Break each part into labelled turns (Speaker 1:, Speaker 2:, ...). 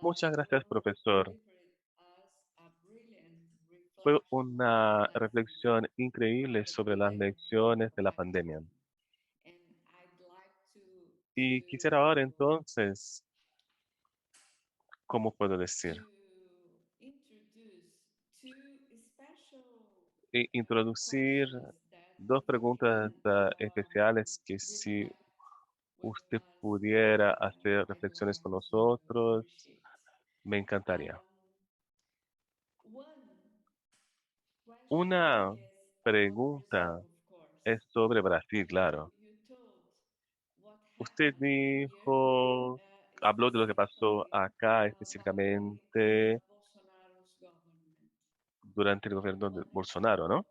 Speaker 1: Muchas gracias, profesor. Fue una reflexión increíble sobre las lecciones de la pandemia. Y quisiera ahora entonces, ¿cómo puedo decir? Introducir dos preguntas especiales que si usted pudiera hacer reflexiones con nosotros, me encantaría. Una pregunta es sobre Brasil, claro. Usted dijo, habló de lo que pasó acá específicamente durante el gobierno de Bolsonaro, ¿no?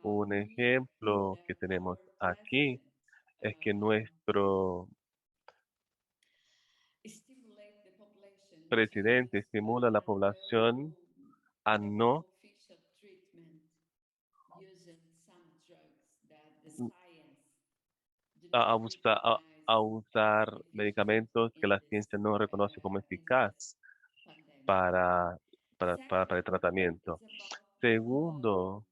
Speaker 1: Un ejemplo que tenemos aquí es que nuestro presidente estimula a la población a no a a usar medicamentos que la ciencia no reconoce como eficaz para, para el tratamiento. Segundo,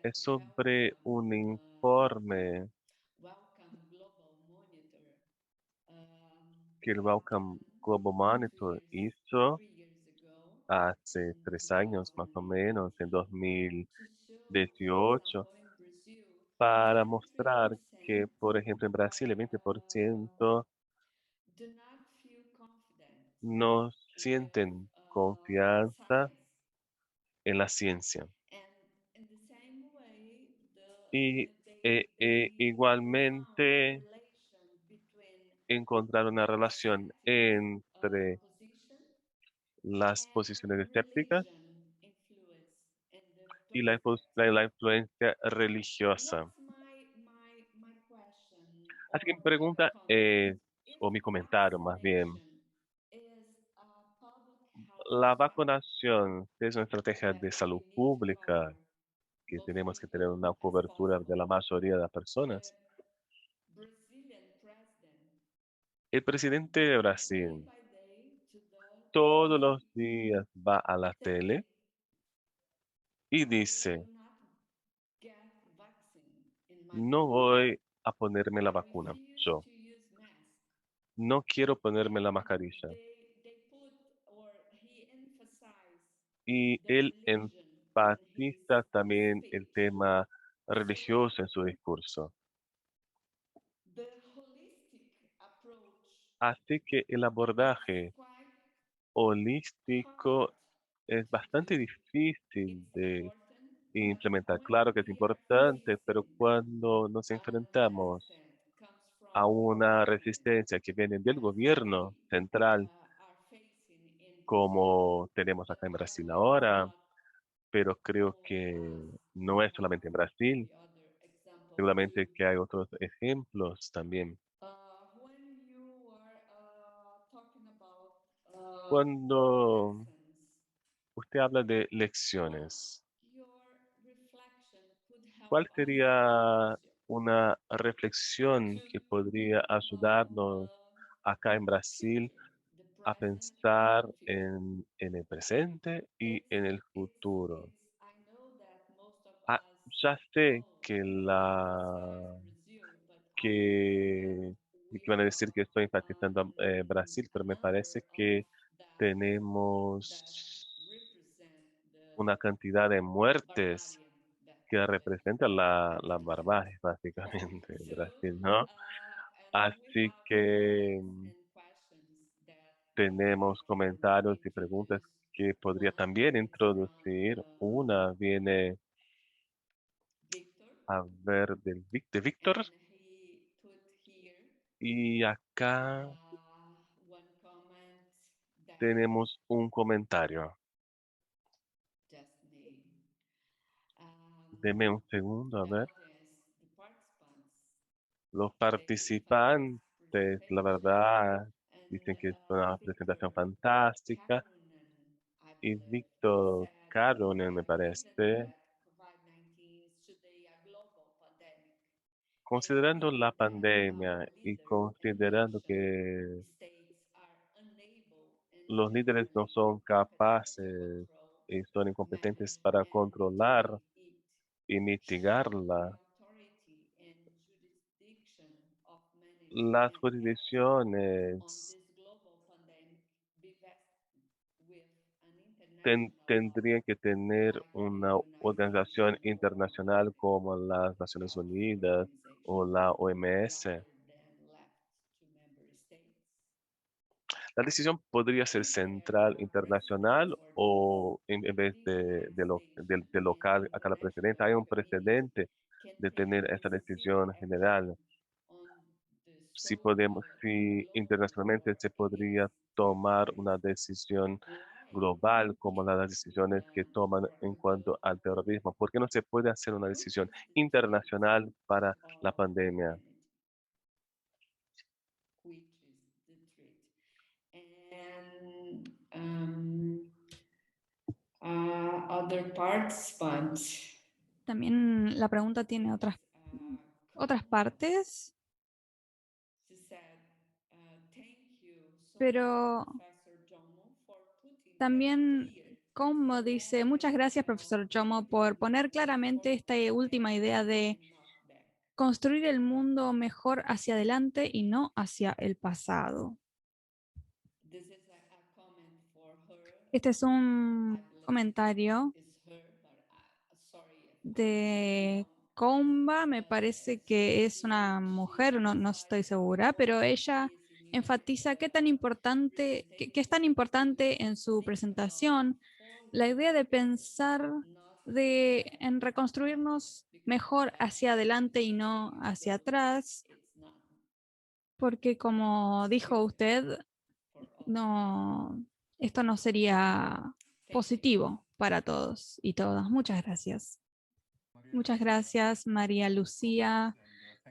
Speaker 1: es sobre un informe que el Wellcome Global Monitor hizo hace 3 años más o menos, en 2018, para mostrar que, por ejemplo, en Brasil el 20% no sienten confianza en la ciencia. Y igualmente encontrar una relación entre las posiciones escépticas y la influencia religiosa. Así que mi pregunta es, o mi comentario más bien, la vacunación es una estrategia de salud pública que tenemos que tener una cobertura de la mayoría de las personas. El presidente de Brasil todos los días va a la tele y dice, no voy a ponerme la vacuna, yo no quiero ponerme la mascarilla. Y él enfatiza también el tema religioso en su discurso. Así que el abordaje holístico es bastante difícil de implementar. Claro que es importante, pero cuando nos enfrentamos a una resistencia que viene del gobierno central, como tenemos acá en Brasil ahora, pero creo que no es solamente en Brasil, seguramente que hay otros ejemplos también. Cuando usted habla de lecciones, ¿cuál sería una reflexión que podría ayudarnos acá en Brasil a pensar en el presente y en el futuro? Ah, ya sé que van a decir que estoy enfatizando Brasil, pero me parece que tenemos una cantidad de muertes que representa la barbarie, básicamente, en Brasil, ¿no? Así que tenemos comentarios y preguntas que podría también introducir. Una viene a ver de Víctor, y acá tenemos un comentario. Deme un segundo, a ver. Los participantes, la verdad, dicen que es una presentación fantástica. Y Víctor Caronen, me parece, considerando la pandemia y considerando que los líderes no son capaces y son incompetentes para controlar y mitigarla, las jurisdicciones tendrían que tener una organización internacional como las Naciones Unidas o la OMS. La decisión podría ser central, internacional o en vez de local a cada presidente. Hay un precedente de tener esta decisión general. Si podemos, si internacionalmente se podría tomar una decisión global como las decisiones que toman en cuanto al terrorismo, ¿por qué no se puede hacer una decisión internacional para la pandemia?
Speaker 2: Other participants
Speaker 3: También la pregunta tiene otras partes,
Speaker 2: she said, thank you so much,
Speaker 3: pero
Speaker 2: Professor Jomo, for putting that
Speaker 3: también,
Speaker 2: clear.
Speaker 3: como
Speaker 2: So
Speaker 3: dice,
Speaker 2: all
Speaker 3: muchas
Speaker 2: these
Speaker 3: gracias, profesor Chomo, por poner claramente esta última
Speaker 2: forward
Speaker 3: idea de
Speaker 2: and not back.
Speaker 3: construir el mundo mejor hacia adelante y no hacia el pasado.
Speaker 2: This is a comment for her.
Speaker 3: Este es
Speaker 2: I
Speaker 3: un
Speaker 2: believe
Speaker 3: comentario
Speaker 2: it's her, but sorry if I'm
Speaker 3: de
Speaker 2: wrong.
Speaker 3: Comba, me parece que es una mujer, no estoy segura, pero ella enfatiza qué tan importante, qué es tan importante en su presentación la idea de pensar en reconstruirnos mejor hacia adelante y no hacia atrás, porque como dijo usted, no, esto no sería positivo para todos y todas. Muchas gracias. Muchas gracias, María Lucía,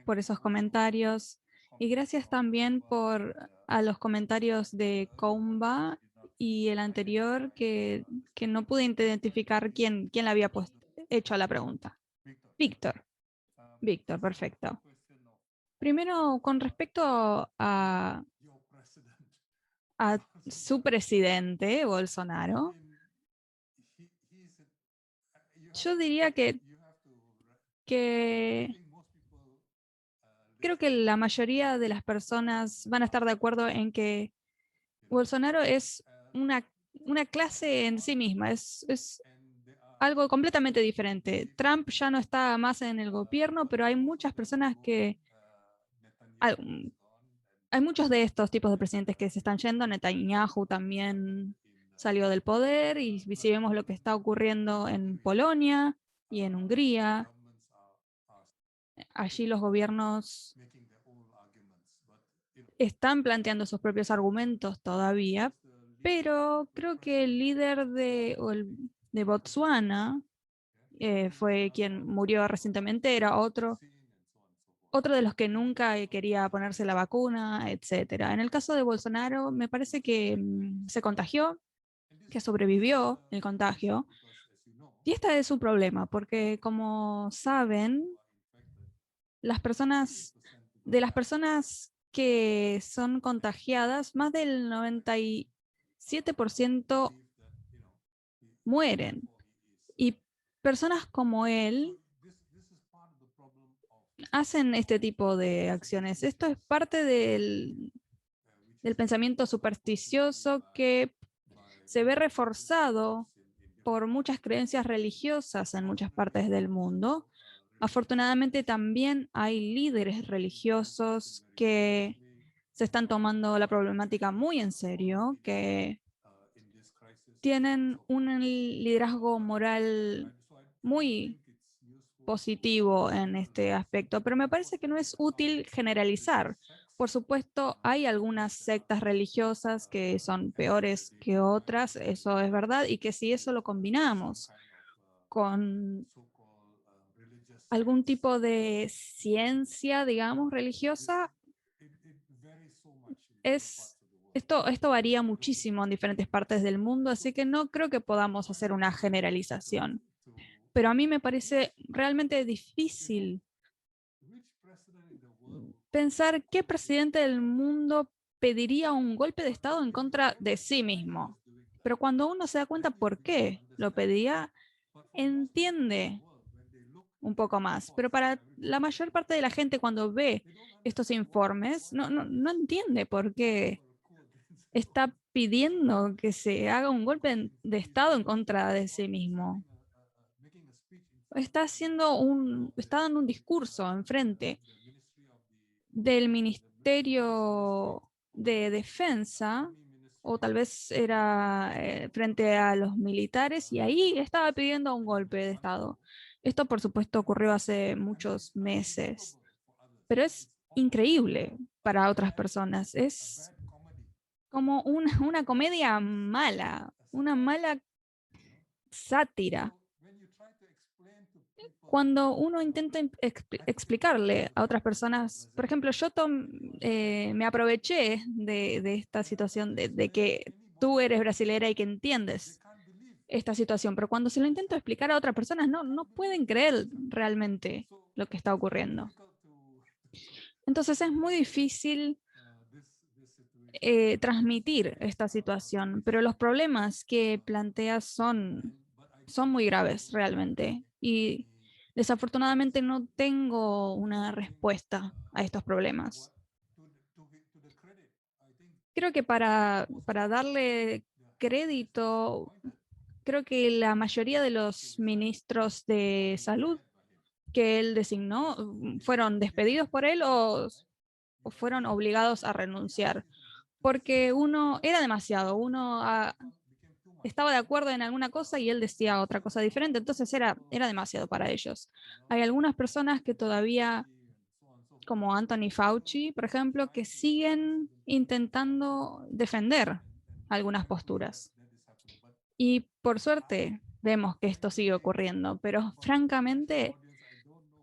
Speaker 3: por esos comentarios. Y gracias también por a los comentarios de Comba y el anterior que no pude identificar quién le había hecho la pregunta. Víctor. Víctor, perfecto. Primero, con respecto a su presidente, Bolsonaro, yo diría que creo que la mayoría de las personas van a estar de acuerdo en que Bolsonaro es una clase en sí misma, es algo completamente diferente. Trump ya no está más en el gobierno, pero hay muchas personas hay, hay muchos de estos tipos de presidentes que se están yendo. Netanyahu también salió del poder y si vemos lo que está ocurriendo en Polonia y en Hungría, allí los gobiernos están planteando sus propios argumentos todavía, pero creo que el líder de Botswana fue quien murió recientemente, era otro de los que nunca quería ponerse la vacuna, etcétera. En el caso de Bolsonaro, me parece que se contagió, que sobrevivió el contagio, y este es un problema, porque como saben, de las personas que son contagiadas, más del 97% mueren. Y personas como él hacen este tipo de acciones. Esto es parte del pensamiento supersticioso que se ve reforzado por muchas creencias religiosas en muchas partes del mundo. Afortunadamente también hay líderes religiosos que se están tomando la problemática muy en serio, que tienen un liderazgo moral muy positivo en este aspecto, pero me parece que no es útil generalizar. Por supuesto, hay algunas sectas religiosas que son peores que otras, eso es verdad, y que si eso lo combinamos con algún tipo de ciencia, digamos, religiosa, esto varía muchísimo en diferentes partes del mundo, así que no creo que podamos hacer una generalización. Pero a mí me parece realmente difícil pensar qué presidente del mundo pediría un golpe de Estado en contra de sí mismo. Pero cuando uno se da cuenta por qué lo pedía, entiende un poco más. Pero para la mayor parte de la gente cuando ve estos informes, no entiende por qué está pidiendo que se haga un golpe de Estado en contra de sí mismo. Está dando un discurso enfrente del Ministerio de Defensa, o tal vez era frente a los militares, y ahí estaba pidiendo un golpe de Estado. Esto, por supuesto, ocurrió hace muchos meses, pero es increíble para otras personas. Es como una comedia mala, una mala sátira. Cuando uno intenta explicarle a otras personas, por ejemplo, me aproveché de esta situación de que tú eres brasilera y que entiendes esta situación, pero cuando se lo intento explicar a otras personas, no pueden creer realmente lo que está ocurriendo. Entonces es muy difícil transmitir esta situación, pero los problemas que planteas son muy graves realmente. Y desafortunadamente no tengo una respuesta a estos problemas. Creo que para darle crédito, creo que la mayoría de los ministros de salud que él designó fueron despedidos por él o fueron obligados a renunciar, porque uno era demasiado, estaba de acuerdo en alguna cosa y él decía otra cosa diferente, entonces era demasiado para ellos. Hay algunas personas que todavía, como Anthony Fauci, por ejemplo, que siguen intentando defender algunas posturas. Y por suerte vemos que esto sigue ocurriendo, pero francamente,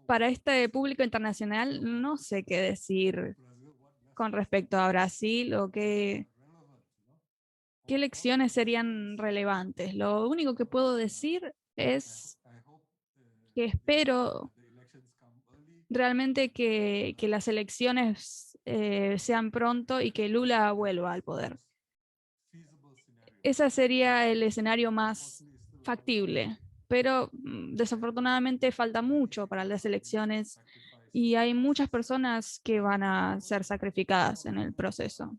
Speaker 3: para este público internacional no sé qué decir con respecto a Brasil o qué lecciones serían relevantes. Lo único que puedo decir es que espero realmente que las elecciones sean pronto y que Lula vuelva al poder. Ese sería el escenario más factible, pero desafortunadamente falta mucho para las elecciones y hay muchas personas que van a ser sacrificadas en el proceso.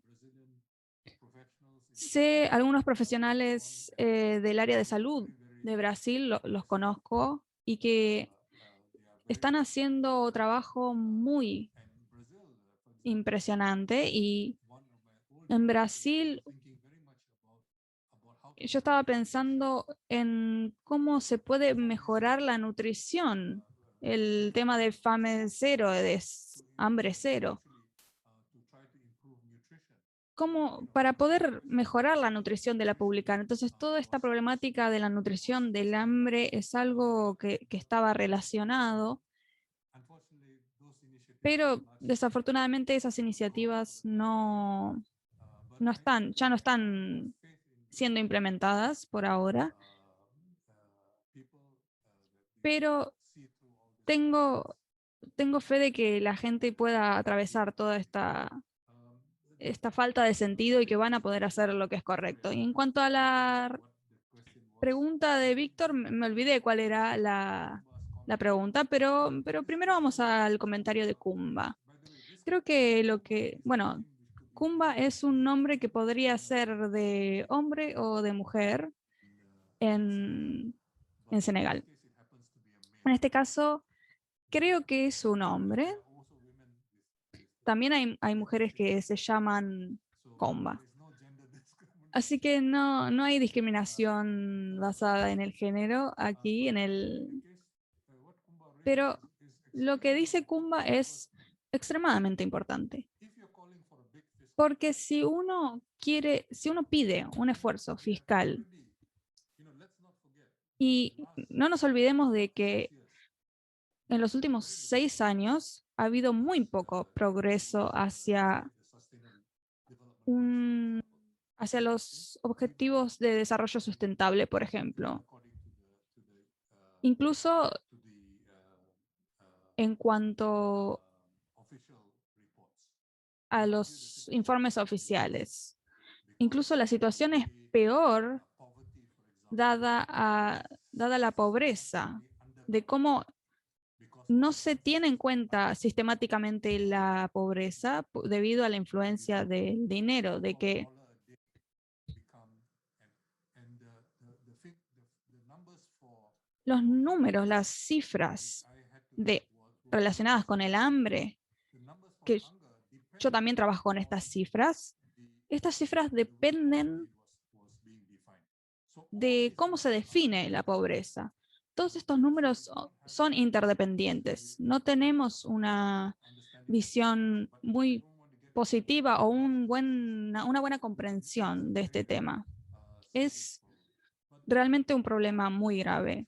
Speaker 3: Sé algunos profesionales del área de salud de Brasil, los conozco, y que están haciendo trabajo muy impresionante. Y en Brasil, yo estaba pensando en cómo se puede mejorar la nutrición, el tema de fame cero, de hambre cero. Como para poder mejorar la nutrición de la publicana. Entonces, toda esta problemática de la nutrición del hambre es algo que estaba relacionado, pero desafortunadamente esas iniciativas ya no están siendo implementadas por ahora, pero tengo, tengo fe de que la gente pueda atravesar toda esta falta de sentido y que van a poder hacer lo que es correcto. Y en cuanto a la pregunta de Víctor, me olvidé cuál era la pregunta, pero primero vamos al comentario de Kumba. Creo que bueno, Kumba es un nombre que podría ser de hombre o de mujer en, en Senegal. En este caso, creo que es un hombre. También hay mujeres que se llaman Kumba. Así que no hay discriminación basada en el género aquí, pero lo que dice Kumba es extremadamente importante. Porque si uno pide un esfuerzo fiscal, y no nos olvidemos de que en los últimos 6 años ha habido muy poco progreso hacia los objetivos de desarrollo sustentable, por ejemplo. Incluso en cuanto a los informes oficiales. Incluso la situación es peor dada la pobreza, de cómo no se tiene en cuenta sistemáticamente la pobreza debido a la influencia del dinero, de que los números, las cifras relacionadas con el hambre, que yo también trabajo con estas cifras dependen de cómo se define la pobreza. Todos estos números son interdependientes. No tenemos una visión muy positiva o una buena comprensión de este tema. Es realmente un problema muy grave.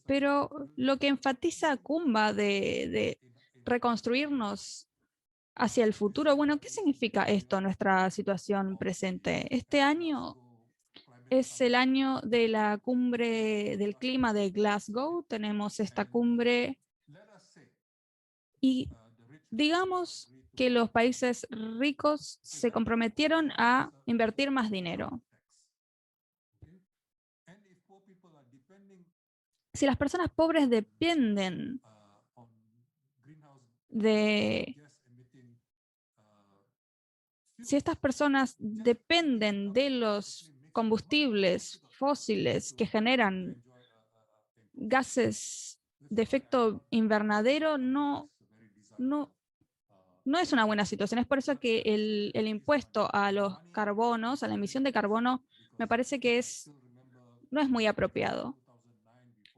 Speaker 3: Pero lo que enfatiza Kumba de reconstruirnos hacia el futuro, bueno, ¿qué significa esto, nuestra situación presente? Este año es el año de la cumbre del clima de Glasgow. Tenemos esta cumbre y digamos que los países ricos se comprometieron a invertir más dinero. Si las personas pobres dependen de... Si estas personas dependen de los combustibles fósiles que generan gases de efecto invernadero, no es una buena situación. Es por eso que el impuesto a los carbonos, a la emisión de carbono, me parece que no es muy apropiado.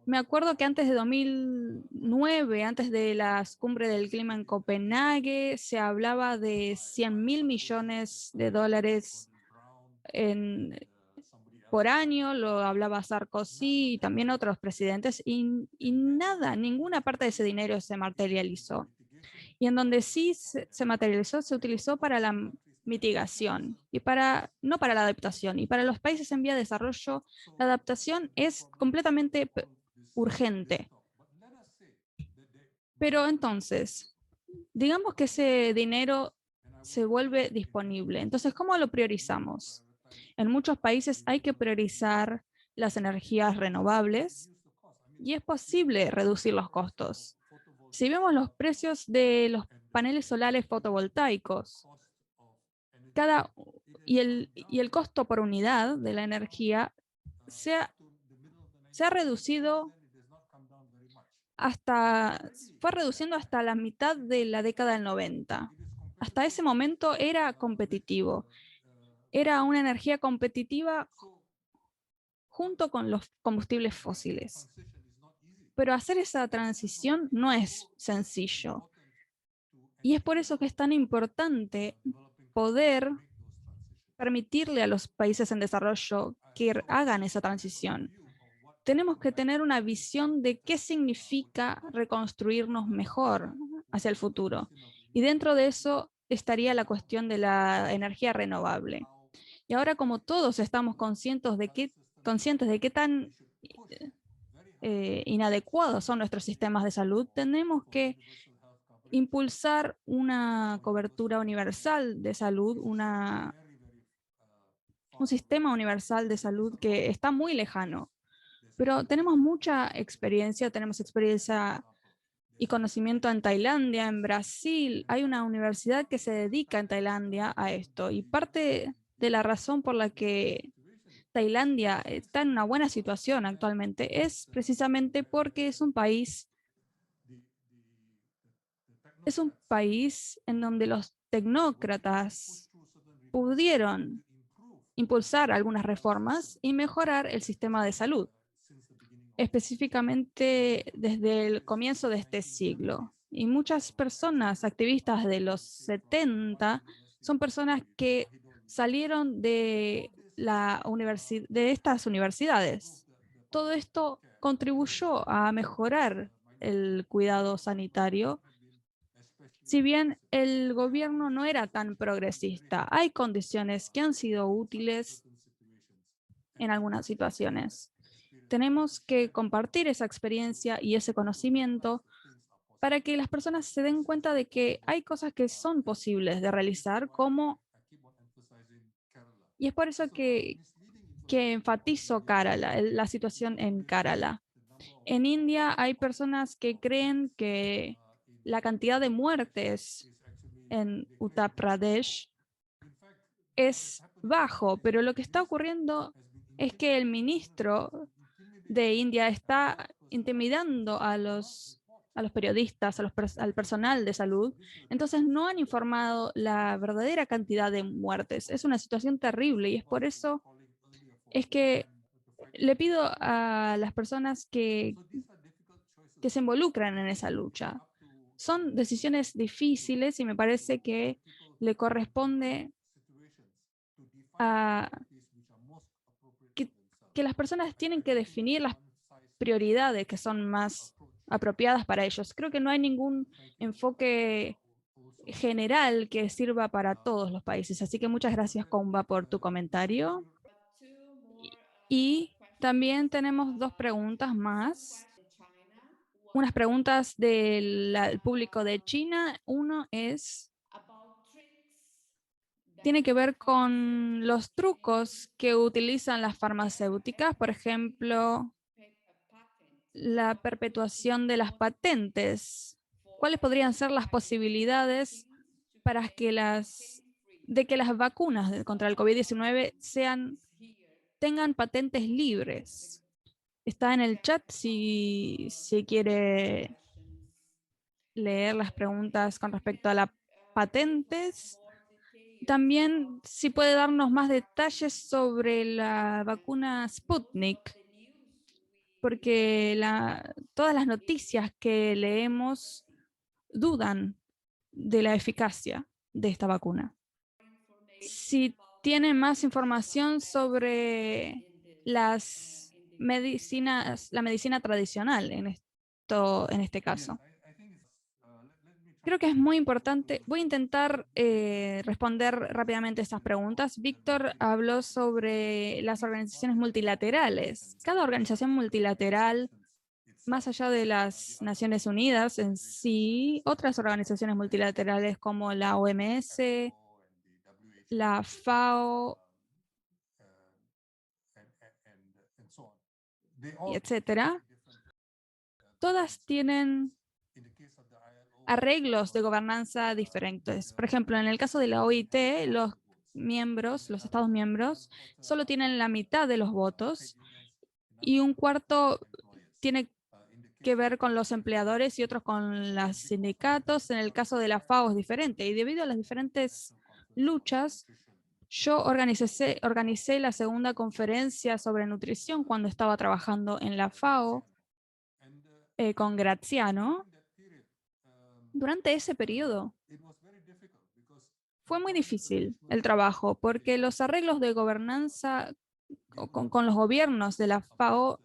Speaker 3: Me acuerdo que antes de 2009, antes de las cumbres del clima en Copenhague, se hablaba de 100.000 millones de dólares por año, lo hablaba Sarkozy y también otros presidentes, y nada, ninguna parte de ese dinero se materializó. Y en donde sí se materializó, se utilizó para la mitigación y no para la adaptación. Y para los países en vía de desarrollo, la adaptación es completamente urgente. Pero entonces, digamos que ese dinero se vuelve disponible. Entonces, ¿cómo lo priorizamos? En muchos países hay que priorizar las energías renovables y es posible reducir los costos. Si vemos los precios de los paneles solares fotovoltaicos, y el costo por unidad de la energía se ha reducido fue reduciendo hasta la mitad de la década del 90. Hasta ese momento era competitivo. Era una energía competitiva junto con los combustibles fósiles. Pero hacer esa transición no es sencillo. Y es por eso que es tan importante poder permitirle a los países en desarrollo que hagan esa transición. Tenemos que tener una visión de qué significa reconstruirnos mejor hacia el futuro. Y dentro de eso estaría la cuestión de la energía renovable. Y ahora, como todos estamos conscientes de qué tan inadecuados son nuestros sistemas de salud, tenemos que impulsar una cobertura universal de salud, un sistema universal de salud que está muy lejano. Pero tenemos mucha experiencia, tenemos experiencia y conocimiento en Tailandia, en Brasil. Hay una universidad que se dedica en Tailandia a esto. Y parte de la razón por la que Tailandia está en una buena situación actualmente es precisamente porque es un país en donde los tecnócratas pudieron impulsar algunas reformas y mejorar el sistema de salud, específicamente desde el comienzo de este siglo. Y muchas personas, activistas de los 70, son personas que salieron de estas universidades. Todo esto contribuyó a mejorar el cuidado sanitario. Si bien el gobierno no era tan progresista, hay condiciones que han sido útiles en algunas situaciones. Tenemos que compartir esa experiencia y ese conocimiento para que las personas se den cuenta de que hay cosas que son posibles de realizar, y es por eso que enfatizo Kerala, la situación en Kerala. En India hay personas que creen que la cantidad de muertes en Uttar Pradesh es bajo, pero lo que está ocurriendo es que el ministro de India está intimidando a los periodistas, al personal de salud. Entonces no han informado la verdadera cantidad de muertes. Es una situación terrible y es por eso es que le pido a las personas que se involucran en esa lucha. Son decisiones difíciles y me parece que le corresponde a que, que las personas tienen que definir las prioridades que son más apropiadas para ellos. Creo que no hay ningún enfoque general que sirva para todos los países. Así que muchas gracias, Comba, por tu comentario. Y también tenemos dos preguntas más. Unas preguntas del público de China. Uno tiene que ver con los trucos que utilizan las farmacéuticas, por ejemplo, la perpetuación de las patentes. ¿Cuáles podrían ser las posibilidades para que de que las vacunas contra el COVID-19 tengan patentes libres? Está en el chat si quiere leer las preguntas con respecto a las patentes. También si puede darnos más detalles sobre la vacuna Sputnik, porque todas las noticias que leemos dudan de la eficacia de esta vacuna. Si tiene más información sobre la medicina tradicional en este caso. Creo que es muy importante. Voy a intentar responder rápidamente estas preguntas. Víctor habló sobre las organizaciones multilaterales. Cada organización multilateral, más allá de las Naciones Unidas en sí, otras organizaciones multilaterales como la OMS, la FAO, etcétera, todas tienen arreglos de gobernanza diferentes. Por ejemplo, en el caso de la OIT, los Estados miembros, solo tienen la mitad de los votos y un cuarto tiene que ver con los empleadores y otros con los sindicatos. En el caso de la FAO es diferente y debido a las diferentes luchas, yo organicé la segunda conferencia sobre nutrición cuando estaba trabajando en la FAO con Graziano. Durante ese periodo fue muy difícil el trabajo porque los arreglos de gobernanza con los gobiernos de la FAO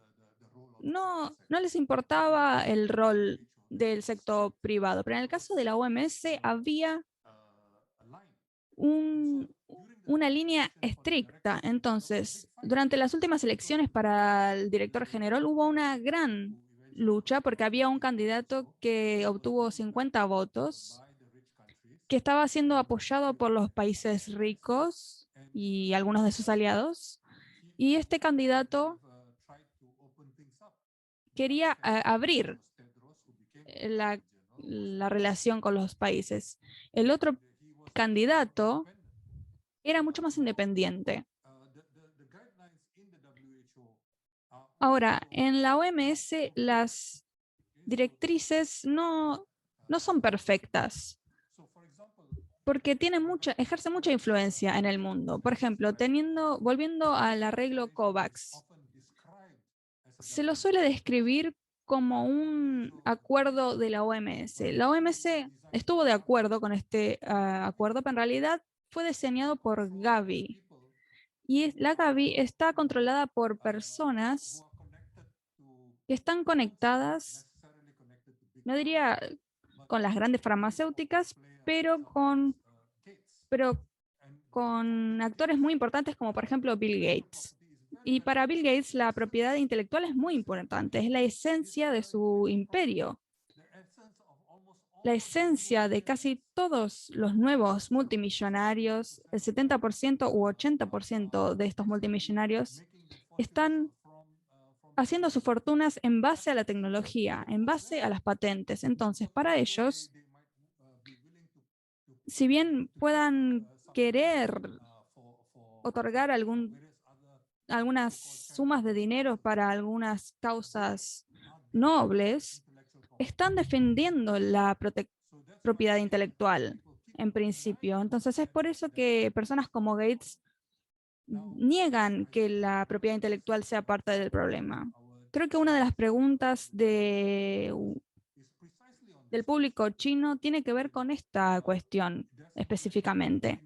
Speaker 3: no les importaba el rol del sector privado, pero en el caso de la OMS había una línea estricta. Entonces, durante las últimas elecciones para el director general hubo una gran lucha porque había un candidato que obtuvo 50 votos, que estaba siendo apoyado por los países ricos y algunos de sus aliados. Y este candidato quería abrir la relación con los países. El otro candidato era mucho más independiente. Ahora, en la OMS las directrices no son perfectas porque ejerce mucha influencia en el mundo. Por ejemplo, volviendo al arreglo COVAX, se lo suele describir como un acuerdo de la OMS. La OMS estuvo de acuerdo con este acuerdo, pero en realidad fue diseñado por Gavi. Y la Gavi está controlada por personas que están conectadas, no diría con las grandes farmacéuticas, pero con actores muy importantes como por ejemplo Bill Gates. Y para Bill Gates la propiedad intelectual es muy importante, es la esencia de su imperio. la esencia de casi todos los nuevos multimillonarios, el 70% u 80% de estos multimillonarios están haciendo sus fortunas en base a la tecnología, en base a las patentes. Entonces, para ellos, si bien puedan querer otorgar algunas sumas de dinero para algunas causas nobles, están defendiendo la propiedad intelectual en principio. Entonces es por eso que personas como Gates niegan que la propiedad intelectual sea parte del problema. Creo que una de las preguntas del público chino tiene que ver con esta cuestión específicamente.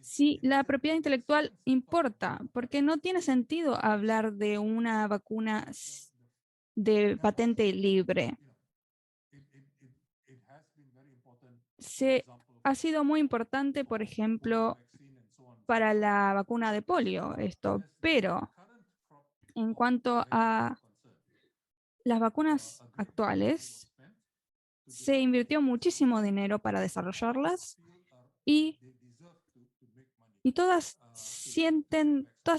Speaker 3: Si la propiedad intelectual importa, porque no tiene sentido hablar de una vacuna de patente libre. Ha sido muy importante, por ejemplo, para la vacuna de polio esto, pero en cuanto a las vacunas actuales, se invirtió muchísimo dinero para desarrollarlas y, todas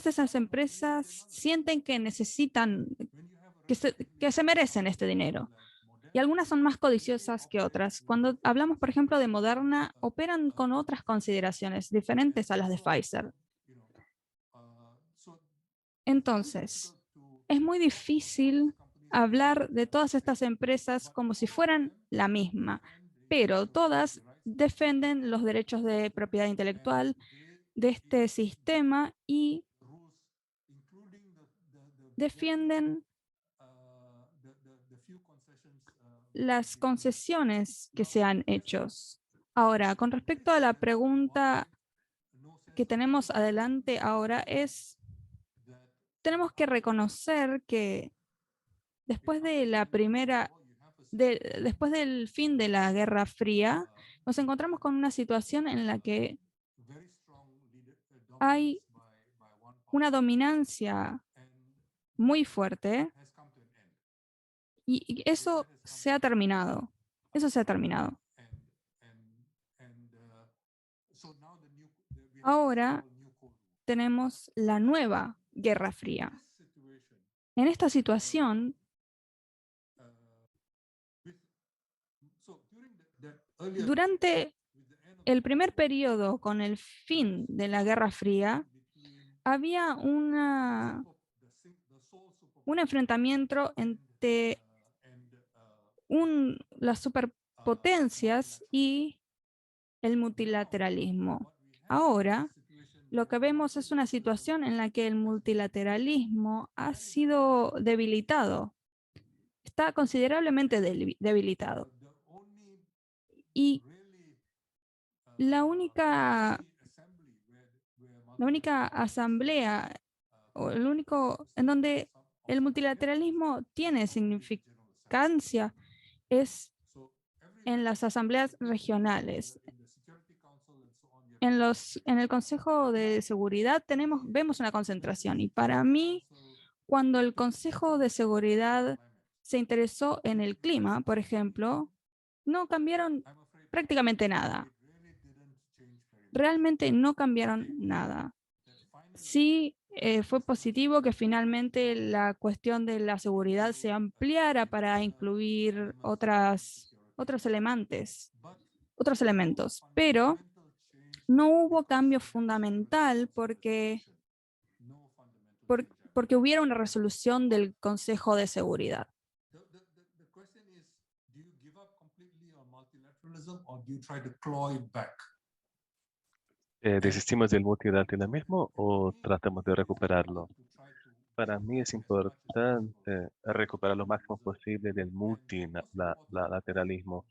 Speaker 3: esas empresas sienten que necesitan, que se merecen este dinero. Y algunas son más codiciosas que otras. Cuando hablamos, por ejemplo, de Moderna, operan con otras consideraciones diferentes a las de Pfizer. Entonces, es muy difícil hablar de todas estas empresas como si fueran la misma, pero todas defienden los derechos de propiedad intelectual de este sistema y defienden las concesiones que se han hecho. Ahora, con respecto a la pregunta que tenemos adelante ahora tenemos que reconocer que después de después del fin de la Guerra Fría, nos encontramos con una situación en la que hay una dominancia muy fuerte y eso se ha terminado. Eso se ha terminado. Ahora tenemos la nueva Guerra Fría. En esta situación, durante el primer periodo con el fin de la Guerra Fría, había un enfrentamiento entre las superpotencias y el multilateralismo. Ahora, lo que vemos es una situación en la que el multilateralismo ha sido debilitado, está considerablemente debilitado. Y la única asamblea o el único en donde el multilateralismo tiene significancia es en las asambleas regionales. En el Consejo de Seguridad vemos una concentración y para mí, cuando el Consejo de Seguridad se interesó en el clima, por ejemplo, no cambiaron prácticamente nada. Realmente no cambiaron nada. Sí, fue positivo que finalmente la cuestión de la seguridad se ampliara para incluir otros elementos, pero no hubo cambio fundamental porque hubiera una resolución del Consejo de Seguridad.
Speaker 1: ¿Desistimos del multilateralismo o tratamos de recuperarlo? Para mí es importante recuperar lo máximo posible del multilateralismo.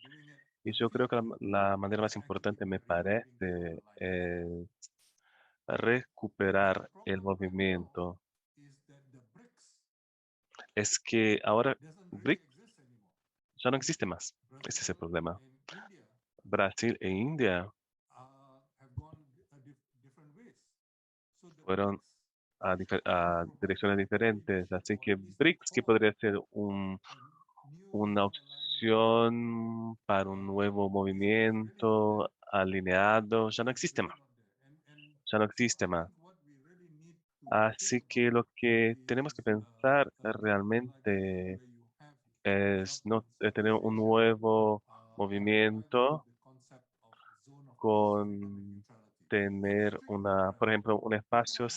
Speaker 1: Y yo creo que la manera más importante, me parece, es recuperar el movimiento. Es que ahora BRIC ya no existe más. Ese es el problema. Brasil e India fueron a direcciones diferentes. Así que BRICS, que podría ser una presión para un nuevo movimiento alineado, ya no existe más, ya no existe más. Así que lo que tenemos que pensar realmente es no tener un nuevo movimiento con tener por ejemplo, un espacio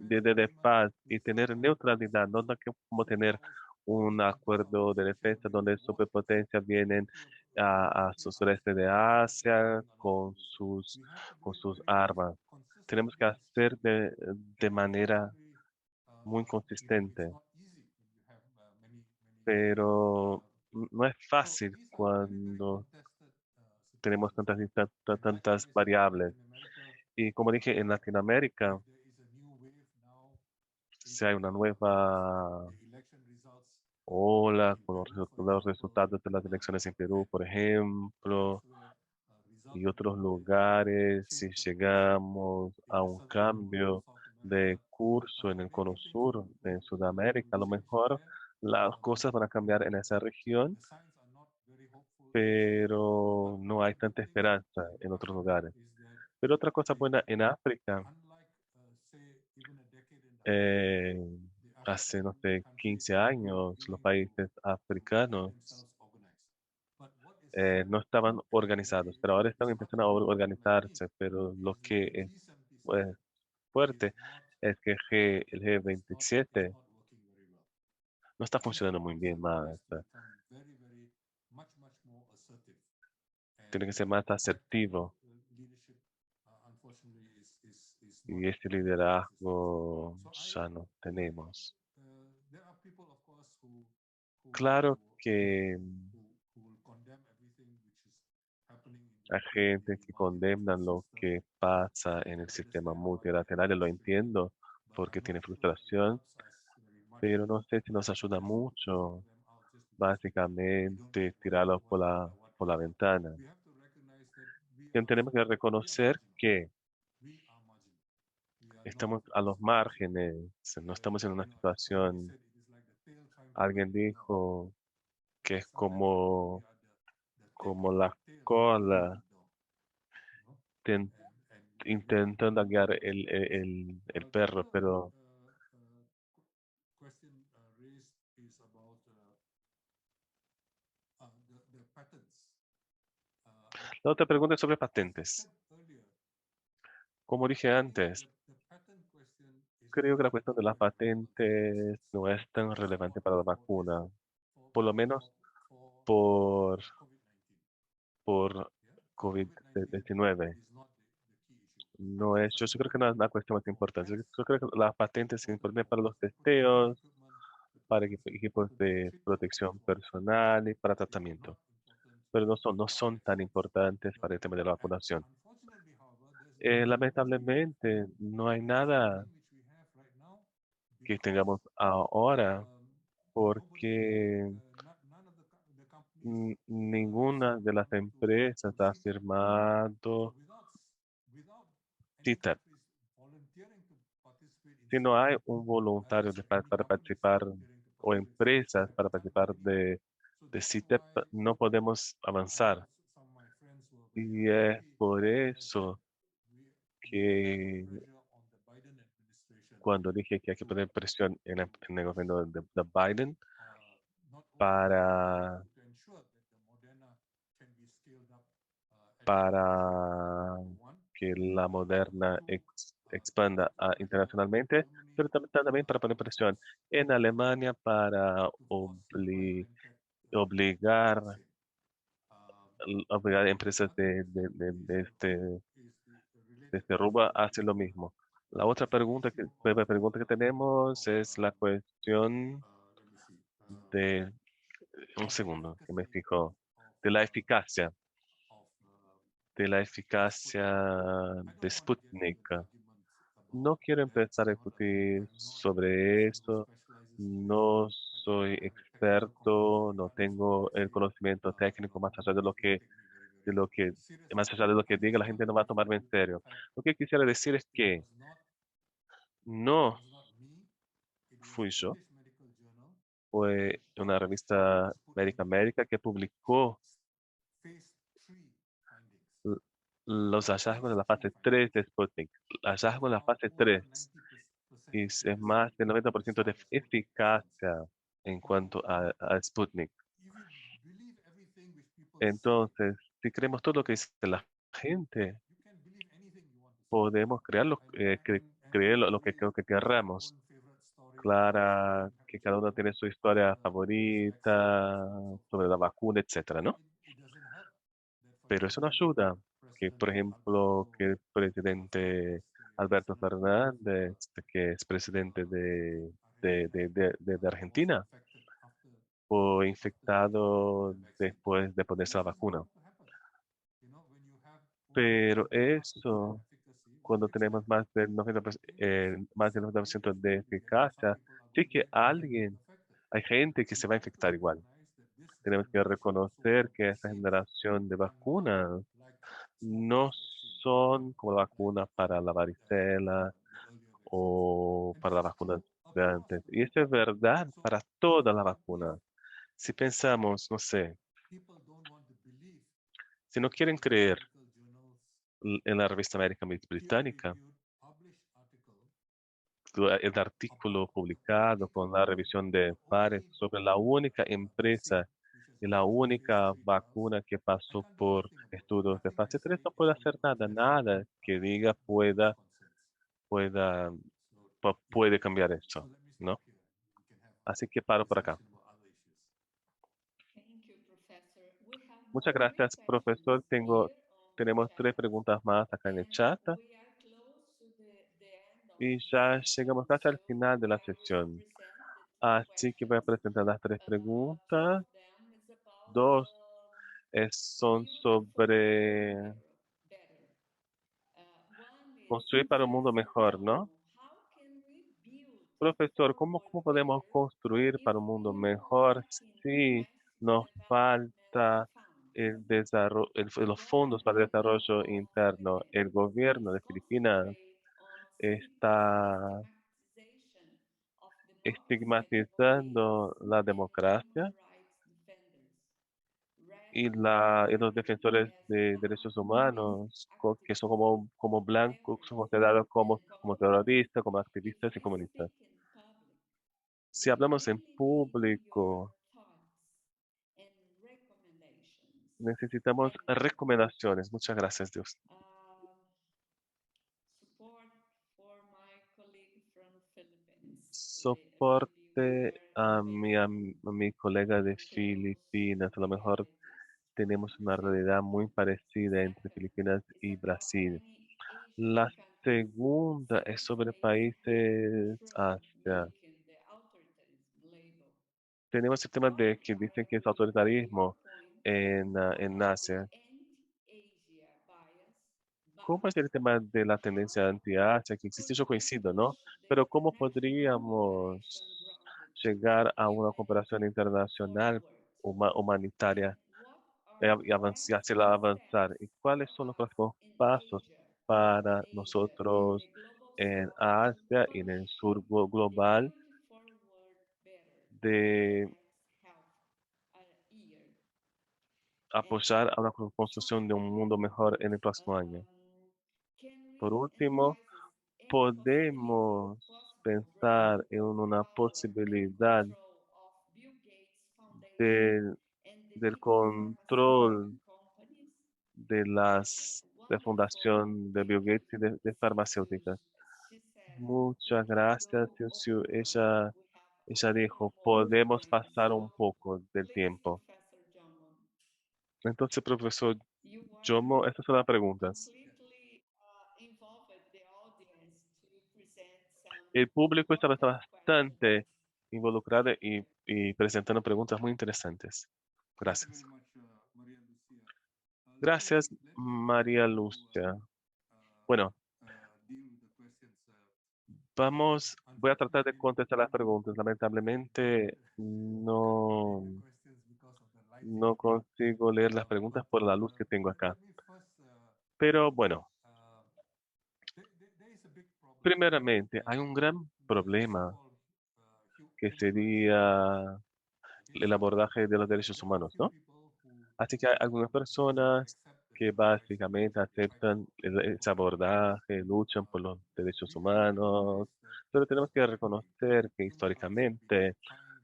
Speaker 1: de paz y tener neutralidad, no como tener un acuerdo de defensa donde superpotencias vienen a su sureste de Asia con sus armas. Tenemos que hacer de manera muy consistente, pero no es fácil cuando tenemos tantas variables. Y como dije, en Latinoamérica, si hay una nueva ola con los resultados de las elecciones en Perú, por ejemplo, y otros lugares, si llegamos a un cambio de curso en el Cono Sur, en Sudamérica, a lo mejor las cosas van a cambiar en esa región, pero no hay tanta esperanza en otros lugares. Pero otra cosa buena en África, eh, hace, no sé, 15 años, los países africanos no estaban organizados, pero ahora están empezando a organizarse, pero lo que es pues, fuerte es que el G27 no está funcionando muy bien más. Tiene que ser más asertivo y este liderazgo ya no tenemos. Claro que hay gente que condena lo que pasa en el sistema multilateral, y lo entiendo porque tiene frustración, pero no sé si nos ayuda mucho, básicamente tirarlo por la ventana. Tenemos que reconocer que estamos a los márgenes, no estamos en una situación, alguien dijo que es como la cola ten- intentando guiar el perro, pero la otra pregunta es sobre patentes. Como dije antes, creo que la cuestión de las patentes no es tan relevante para la vacuna, por lo menos por, por COVID-19. No es, yo creo que no es la cuestión más importante. Yo creo que las patentes se importantes para los testeos, para equipos de protección personal y para tratamiento, pero no son tan importantes para el tema de la vacunación. Lamentablemente, no hay nada que tengamos ahora porque ninguna de las empresas ha firmado CITEP. Si no hay un voluntario para participar o empresas para participar de CITEP, no podemos avanzar. Y es por eso que cuando dije que hay que poner presión en el gobierno de Biden para, para que la Moderna expanda internacionalmente, pero también para poner presión en Alemania para obligar, obligar a empresas de este rubro a hacer lo mismo. La otra pregunta que tenemos es la cuestión de, un segundo, que me fijo, de la eficacia, de la eficacia de Sputnik. No quiero empezar a discutir sobre esto. No soy experto, no tengo el conocimiento técnico más allá de lo que, más allá de lo que diga, la gente no va a tomarme en serio. Lo que quisiera decir es que no fui yo, Fue una revista Médica América que publicó l- los hallazgos de la fase 3 de Sputnik. Hallazgos de la fase 3 y es más del 90% de eficacia en cuanto a Sputnik. Entonces, si creemos todo lo que dice la gente, podemos creer lo que creo que querramos. Clara, que cada uno tiene su historia favorita sobre la vacuna, etcétera, ¿no? Pero eso no ayuda. Que, por ejemplo, que el presidente Alberto Fernández, que es presidente de Argentina, fue infectado después de ponerse la vacuna. Pero eso, cuando tenemos más del 90% de eficacia, sí que hay gente que se va a infectar igual. Tenemos que reconocer que esta generación de vacunas no son como la vacuna para la varicela o para la vacuna de antes. Y esto es verdad para todas las vacunas. Si pensamos, no sé, si no quieren creer en la revista América Británica, el artículo publicado con la revisión de pares sobre la única empresa y la única vacuna que pasó por estudios de fase 3 no puede hacer nada, nada que diga pueda, puede cambiar esto, ¿no? Así que paro por acá.
Speaker 2: Thank you, Professor. We have
Speaker 1: Muchas
Speaker 2: more three
Speaker 1: gracias, profesor.
Speaker 2: questions here on the
Speaker 1: Tenemos tres
Speaker 2: chat,
Speaker 1: preguntas más acá en el
Speaker 2: and
Speaker 1: chat
Speaker 2: we are close to the end of
Speaker 1: y
Speaker 2: the
Speaker 1: ya
Speaker 2: session.
Speaker 1: llegamos casi al
Speaker 2: So
Speaker 1: final de la
Speaker 2: I will
Speaker 1: sesión.
Speaker 2: present the three
Speaker 1: Así que voy a
Speaker 2: questions.
Speaker 1: presentar las tres
Speaker 2: Two
Speaker 1: preguntas.
Speaker 2: of them is about
Speaker 1: Dos son
Speaker 2: build for a
Speaker 1: sobre
Speaker 2: world better. One is,
Speaker 1: construir para un mundo
Speaker 2: Professor
Speaker 1: mejor, ¿no?
Speaker 2: Jomo, how can we build
Speaker 1: Profesor,
Speaker 2: for a
Speaker 1: ¿cómo
Speaker 2: world
Speaker 1: podemos
Speaker 2: better
Speaker 1: construir
Speaker 2: if
Speaker 1: para un mundo
Speaker 2: we
Speaker 1: mejor
Speaker 2: lack in
Speaker 1: si
Speaker 2: domestic
Speaker 1: nos
Speaker 2: development
Speaker 1: falta
Speaker 2: funds?
Speaker 1: el desarrollo, los fondos para el
Speaker 2: Government
Speaker 1: desarrollo
Speaker 2: of
Speaker 1: interno? El
Speaker 2: Philippines
Speaker 1: gobierno
Speaker 2: is
Speaker 1: de Filipinas
Speaker 2: concentrate on
Speaker 1: está
Speaker 2: stigmatization of democracy
Speaker 1: estigmatizando
Speaker 2: advocates
Speaker 1: la
Speaker 2: and human
Speaker 1: democracia
Speaker 2: rights defenders rather
Speaker 1: y los
Speaker 2: than
Speaker 1: defensores
Speaker 2: as
Speaker 1: de derechos
Speaker 2: activists,
Speaker 1: humanos, que son como blancos, son
Speaker 2: terrorists,
Speaker 1: considerados
Speaker 2: and
Speaker 1: como
Speaker 2: communists.
Speaker 1: terroristas, como
Speaker 2: If
Speaker 1: activistas y
Speaker 2: we
Speaker 1: comunistas.
Speaker 2: speak in public,
Speaker 1: Si
Speaker 2: we
Speaker 1: hablamos en
Speaker 2: really need your
Speaker 1: público,
Speaker 2: thoughts and recommendations.
Speaker 1: necesitamos
Speaker 2: Thank you.
Speaker 1: recomendaciones. Muchas gracias, Dios.
Speaker 2: Um, Support for my colleague from Philippines. Maybe we
Speaker 1: Soporte
Speaker 2: are
Speaker 1: a mi colega de
Speaker 2: close
Speaker 1: Filipinas. A lo mejor
Speaker 2: realities
Speaker 1: tenemos
Speaker 2: in
Speaker 1: una realidad muy
Speaker 2: Philippines.
Speaker 1: parecida entre
Speaker 2: Second
Speaker 1: Filipinas
Speaker 2: is
Speaker 1: y
Speaker 2: about
Speaker 1: Brasil.
Speaker 2: any Asian
Speaker 1: La
Speaker 2: countries
Speaker 1: segunda es
Speaker 2: these
Speaker 1: sobre
Speaker 2: days
Speaker 1: países
Speaker 2: from
Speaker 1: Asia.
Speaker 2: making the authoritarianism label.
Speaker 1: Tenemos el tema
Speaker 2: What
Speaker 1: de que dicen que es
Speaker 2: are your
Speaker 1: autoritarismo
Speaker 2: points
Speaker 1: en
Speaker 2: about
Speaker 1: Asia.
Speaker 2: anti-Asia bias,
Speaker 1: ¿Cómo
Speaker 2: but
Speaker 1: es el tema de la
Speaker 2: how
Speaker 1: tendencia anti-Asia que existe?
Speaker 2: could
Speaker 1: Yo
Speaker 2: we
Speaker 1: coincido, ¿no?
Speaker 2: push
Speaker 1: Pero
Speaker 2: the
Speaker 1: ¿cómo
Speaker 2: national cooperation
Speaker 1: podríamos
Speaker 2: grounded in
Speaker 1: llegar a una cooperación
Speaker 2: humanity
Speaker 1: internacional
Speaker 2: forward? And
Speaker 1: humanitaria
Speaker 2: what are the
Speaker 1: y
Speaker 2: next
Speaker 1: hacerla
Speaker 2: steps
Speaker 1: avanzar? ¿Y
Speaker 2: for
Speaker 1: cuáles son los
Speaker 2: us
Speaker 1: próximos
Speaker 2: in
Speaker 1: pasos
Speaker 2: Asia,
Speaker 1: para
Speaker 2: in
Speaker 1: nosotros
Speaker 2: the global
Speaker 1: en
Speaker 2: south to
Speaker 1: Asia y en
Speaker 2: push
Speaker 1: el sur
Speaker 2: the
Speaker 1: global
Speaker 2: build for a world better in the
Speaker 1: de
Speaker 2: next half year? And
Speaker 1: apoyar a una construcción de un
Speaker 2: finally,
Speaker 1: mundo mejor en el próximo año?
Speaker 2: um, can
Speaker 1: Por
Speaker 2: we
Speaker 1: último,
Speaker 2: envisage any possibility,
Speaker 1: podemos
Speaker 2: possible role
Speaker 1: pensar en una
Speaker 2: power and
Speaker 1: posibilidad
Speaker 2: control of Bill Gates Foundation
Speaker 1: del,
Speaker 2: and the
Speaker 1: del
Speaker 2: big pharmaceutical
Speaker 1: control
Speaker 2: companies.
Speaker 1: de
Speaker 2: Wonderful.
Speaker 1: fundación de Bill
Speaker 2: Thank you.
Speaker 1: Gates y de
Speaker 2: Since
Speaker 1: farmacéuticas.
Speaker 2: she said we
Speaker 1: Muchas
Speaker 2: can
Speaker 1: gracias,
Speaker 2: go
Speaker 1: Siusiu.
Speaker 2: over time, we have a
Speaker 1: Ella
Speaker 2: little
Speaker 1: dijo,
Speaker 2: more
Speaker 1: podemos
Speaker 2: time.
Speaker 1: pasar un
Speaker 2: So
Speaker 1: poco del
Speaker 2: please,
Speaker 1: tiempo.
Speaker 2: Professor Jomon,
Speaker 1: Entonces, profesor
Speaker 2: you are
Speaker 1: Jomo, estas son las preguntas.
Speaker 2: completely involved the audience to present some
Speaker 1: El público está
Speaker 2: important questions.
Speaker 1: bastante involucrado y presentando preguntas muy interesantes. Gracias. Gracias, María Lucia. Bueno, voy a tratar de contestar las preguntas. Lamentablemente, no consigo leer las preguntas por la luz que tengo acá. Pero bueno, primeramente, hay un gran problema que sería el abordaje de los derechos humanos, ¿no? Así que hay algunas personas que básicamente aceptan ese abordaje, luchan por los derechos humanos, pero tenemos que reconocer que históricamente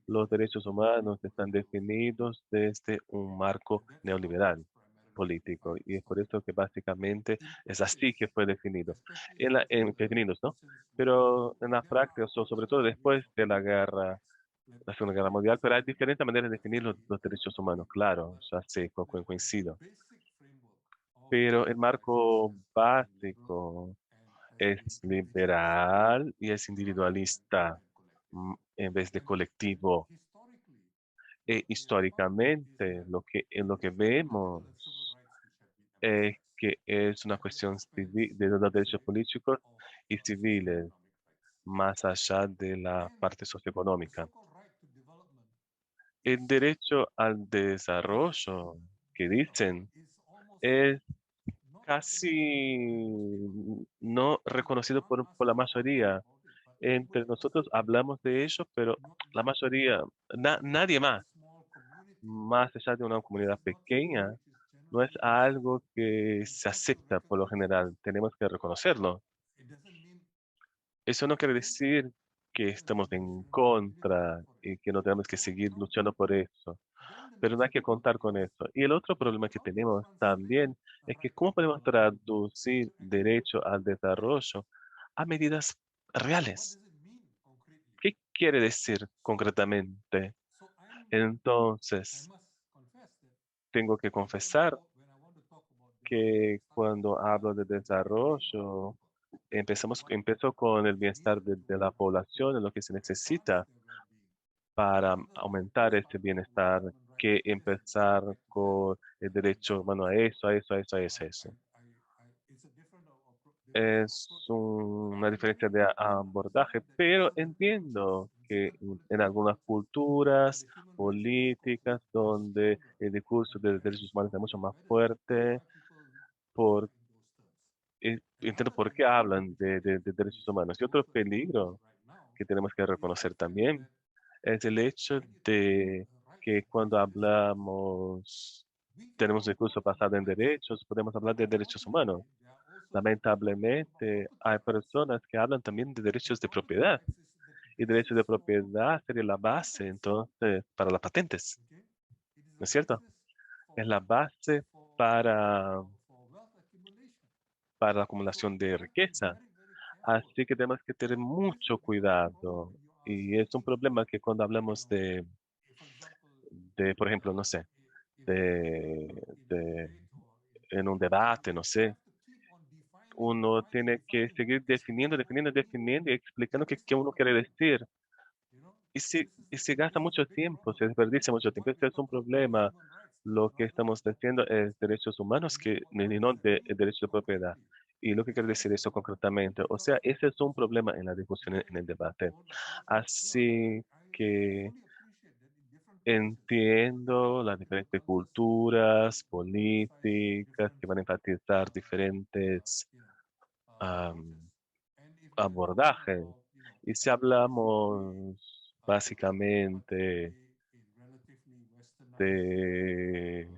Speaker 1: los derechos humanos están definidos desde un marco neoliberal político y es por eso que básicamente es así que fue definido, definidos, ¿no? Pero en la práctica, sobre todo después de la Segunda Guerra Mundial, pero hay diferentes maneras de definir los derechos humanos, claro, ya sé, coincido. Pero el marco básico es liberal y es individualista en vez de colectivo. Históricamente, en lo que vemos es que es una cuestión de los derechos políticos y civiles, más allá de la parte socioeconómica. El derecho al desarrollo que dicen es casi no reconocido por la mayoría. Entre nosotros hablamos de ello, pero la mayoría, nadie más allá de una comunidad pequeña, no es algo que se acepta por lo general. Tenemos que reconocerlo. Eso no quiere decir que estamos en contra y que no tenemos que seguir luchando por eso, pero no hay que contar con eso. Y el otro problema que tenemos también es que cómo podemos traducir derecho al desarrollo a medidas reales. ¿Qué quiere decir concretamente? Entonces, tengo que confesar que cuando hablo de desarrollo, empezó con el bienestar de la población, en lo que se necesita para aumentar ese bienestar, que empezar con el derecho humano a eso, a eso, a eso, a eso, a eso. Es una diferencia de abordaje, pero entiendo que en algunas culturas políticas donde el discurso de derechos humanos es mucho más fuerte, por, entiendo por qué hablan de derechos humanos. Y otro peligro que tenemos que reconocer también es el hecho de que cuando hablamos, tenemos un discurso basado en derechos, podemos hablar de derechos humanos. Lamentablemente, hay personas que hablan también de derechos de propiedad. Y derechos de propiedad sería la base, entonces, para las patentes, ¿no es cierto? Es la base para, para la acumulación de riqueza. Así que tenemos que tener mucho cuidado. Y es un problema que cuando hablamos por ejemplo, no sé, de, en un debate, no sé, uno tiene que seguir definiendo y explicando qué uno quiere decir. Y se gasta mucho tiempo, se desperdicia mucho tiempo. Este es un problema. Lo que estamos diciendo es derechos humanos y no derecho de propiedad. ¿Y lo que quiere decir eso concretamente? O sea, ese es un problema en la discusión, en el debate. Así que entiendo las diferentes culturas, políticas que van a enfatizar diferentes am, abordajes. Y si hablamos básicamente de,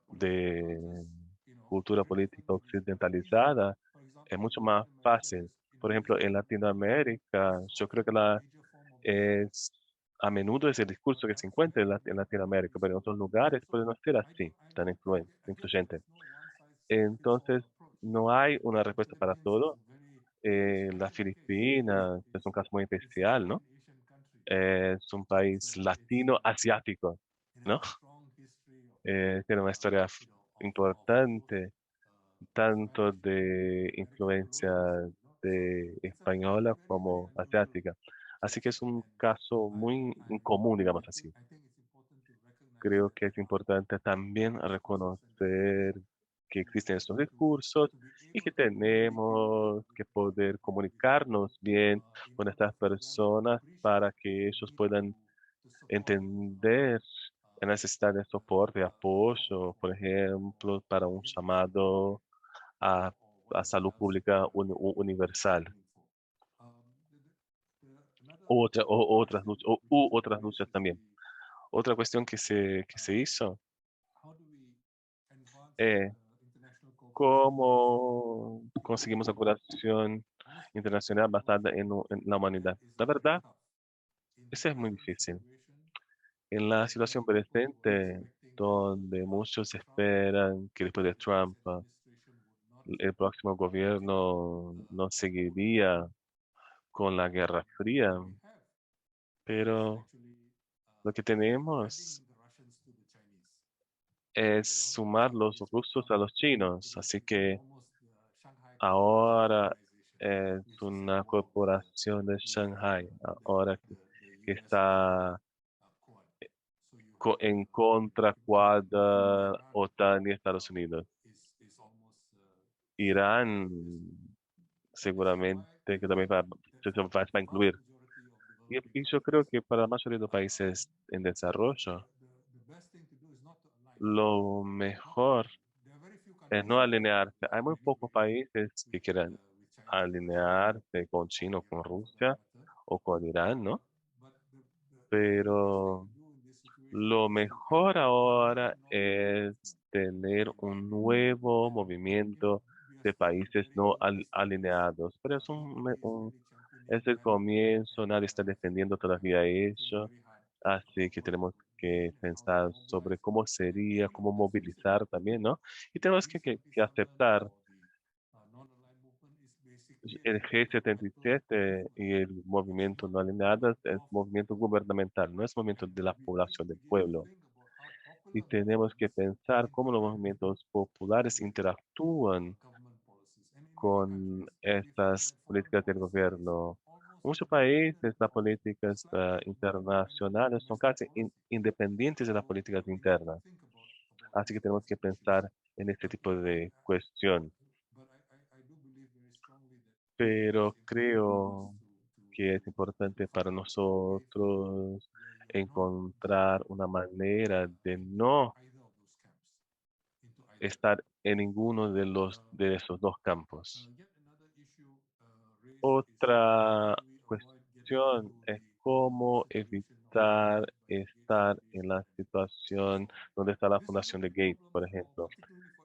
Speaker 1: de cultura política occidentalizada, es mucho más fácil. Por ejemplo, en Latinoamérica, yo creo que es, a menudo es el discurso que se encuentra en Latinoamérica, pero en otros lugares puede no ser así, tan influyente. Entonces, no hay una respuesta para todo. Las Filipinas es un caso muy especial, ¿no? Es un país latino-asiático, ¿no? Tiene una historia importante, tanto de influencia de española como asiática. Así que es un caso muy común, digamos así. Creo que es importante también reconocer que existen estos discursos y que tenemos que poder comunicarnos bien con estas personas para que ellos puedan entender la necesidad de soporte, apoyo, por ejemplo, para un llamado a, a salud pública universal. otras luchas, u otras luchas también. Otra cuestión que se hizo es cómo conseguimos la cooperación internacional basada en la humanidad. La verdad, eso es muy difícil. En la situación presente, donde muchos esperan que después de Trump, el próximo gobierno no seguiría con la Guerra Fría, pero lo que tenemos es sumar los rusos a los chinos, así que ahora es una corporación de Shanghai, ahora que está en contra cuadra OTAN y Estados Unidos. Irán seguramente que también va a incluir. Y yo creo que para la mayoría de los países en desarrollo, lo mejor es no alinearse. Hay muy pocos países que quieran alinearse con China o con Rusia o con Irán, ¿no? Pero lo mejor ahora es tener un nuevo movimiento de países no alineados. Pero es el comienzo, nadie está defendiendo todavía eso, así que tenemos que pensar sobre cómo sería, cómo movilizar también, ¿no? Y tenemos que aceptar el G77 y el movimiento no alineado es movimiento gubernamental, no es movimiento de la población, del pueblo. Y tenemos que pensar cómo los movimientos populares interactúan con estas políticas del gobierno. Muchos países, las políticas internacionales son casi independientes de las políticas internas. Así que tenemos que pensar en este tipo de cuestión. Pero creo que es importante para nosotros encontrar una manera de no estar en ninguno de esos dos campos. Otra cuestión es cómo evitar estar en la situación donde está la fundación de Gates, por ejemplo.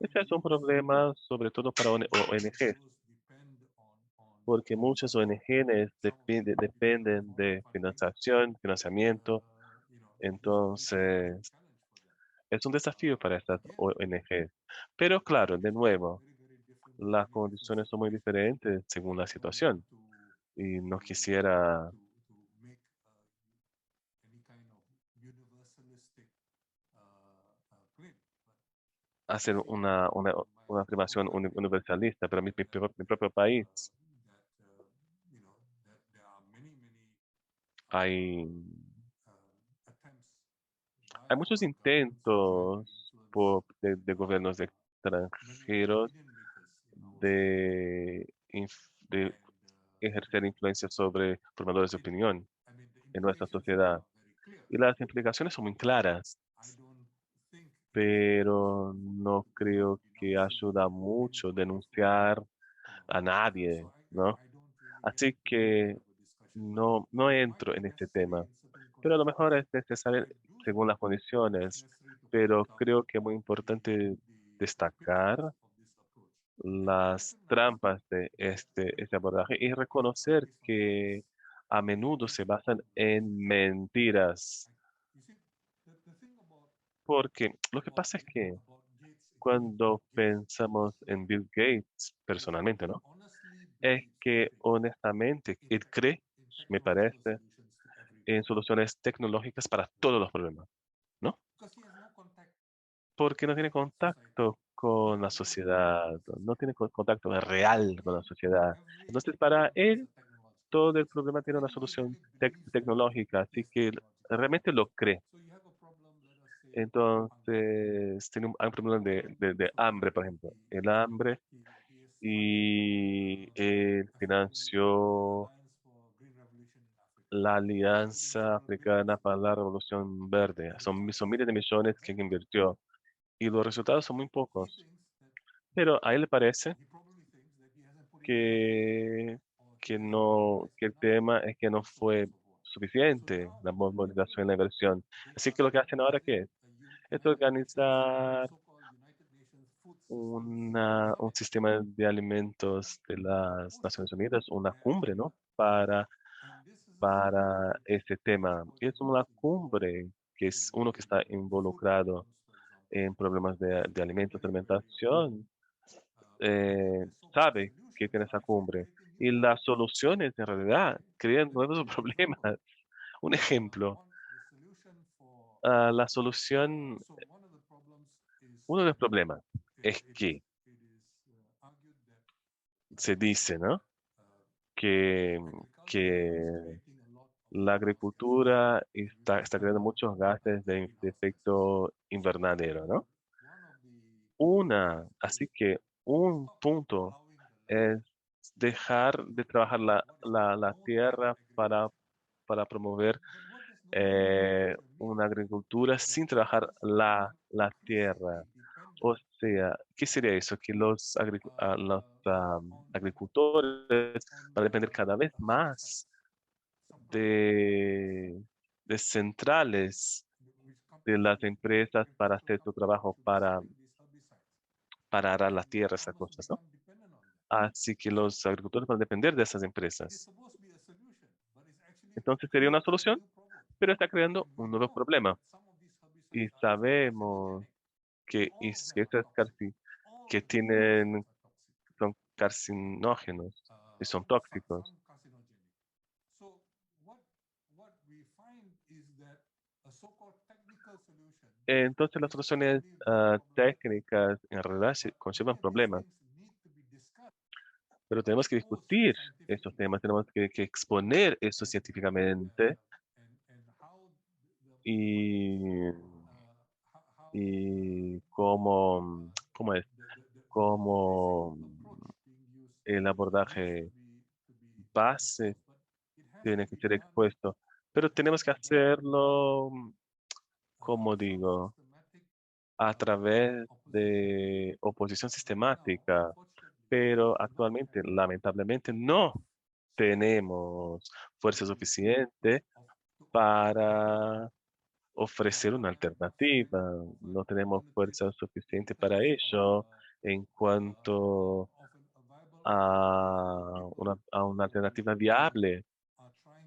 Speaker 1: Ese es un problema sobre todo para ONGs, porque muchas ONGs dependen de financiamiento, entonces es un desafío para estas ONGs. Pero claro, de nuevo, las condiciones son muy diferentes según la situación. Y no quisiera hacer una afirmación universalista, pero mi propio país hay, hay muchos intentos de gobiernos extranjeros de ejercer influencia sobre formadores de opinión en nuestra sociedad. Y las implicaciones son muy claras, pero no creo que ayuda mucho denunciar a nadie, ¿no? Así que no entro en este tema, pero a lo mejor es necesario según las condiciones, pero creo que es muy importante destacar las trampas de este abordaje y reconocer que a menudo se basan en mentiras, porque lo que pasa es que cuando pensamos en Bill Gates personalmente, ¿no? Es que honestamente él cree, me parece, en soluciones tecnológicas para todos los problemas, ¿no? Porque no tiene contacto con la sociedad, no tiene contacto real con la sociedad. Entonces, para él, todo el problema tiene una solución tecnológica, así que él realmente lo cree. Entonces, hay un problema de hambre, por ejemplo. El hambre y él financió la Alianza Africana para la Revolución Verde. Son miles de millones que invirtió y los resultados son muy pocos. Pero a él le parece que, que el tema es que no fue suficiente, la movilización y la inversión. Así que lo que hacen ahora, ¿qué es organizar un sistema de alimentos de las Naciones Unidas, una cumbre, ¿no? Para este tema. Y es una cumbre que es uno que está involucrado en problemas de alimentos, de alimentación, sabe que tiene esa cumbre. Y las soluciones en realidad crean nuevos problemas. Un ejemplo, la solución, uno de los problemas es que se dice, ¿no? Que, que la agricultura está creando muchos gases de efecto invernadero, ¿no? Así que un punto es dejar de trabajar la tierra para promover una agricultura sin trabajar la tierra. O sea, ¿qué sería eso? Que los agricultores van a depender cada vez más de, de centrales de las empresas para hacer su trabajo, para arar la tierra, esas cosas, ¿no? Así que los agricultores van a depender de esas empresas. Entonces sería una solución, pero está creando un nuevo problema. Y sabemos que que son carcinógenos y son tóxicos. Entonces las soluciones técnicas en realidad conllevan problemas, pero tenemos que discutir estos temas, tenemos que exponer esto científicamente y, y cómo es, cómo el abordaje base tiene que ser expuesto, pero tenemos que hacerlo, como digo, a través de oposición sistemática, pero actualmente, lamentablemente, no tenemos fuerza suficiente para ofrecer una alternativa. No tenemos fuerza suficiente para ello en cuanto a una alternativa viable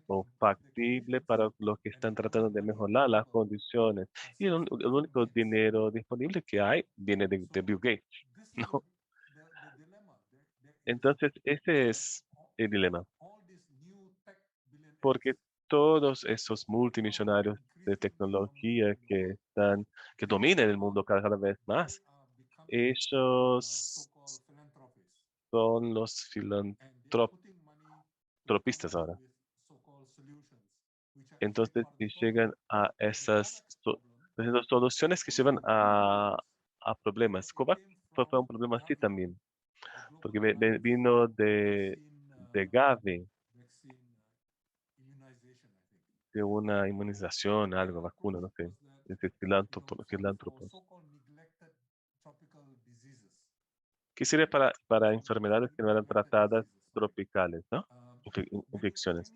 Speaker 1: o factible para los que están tratando de mejorar las condiciones. Y el único dinero disponible que hay viene de Bill Gates, ¿no? Entonces, ese es el dilema, porque todos esos multimillonarios de tecnología que dominan el mundo cada vez más, ellos son los filantropistas ahora. Entonces, si llegan a esas soluciones que llevan a problemas. COVAX fue un problema así también, porque vino de Gavi, de una inmunización, algo, vacuna, no sé, de filántropos. Que sirve para enfermedades que no eran tratadas tropicales, ¿no? Infecciones.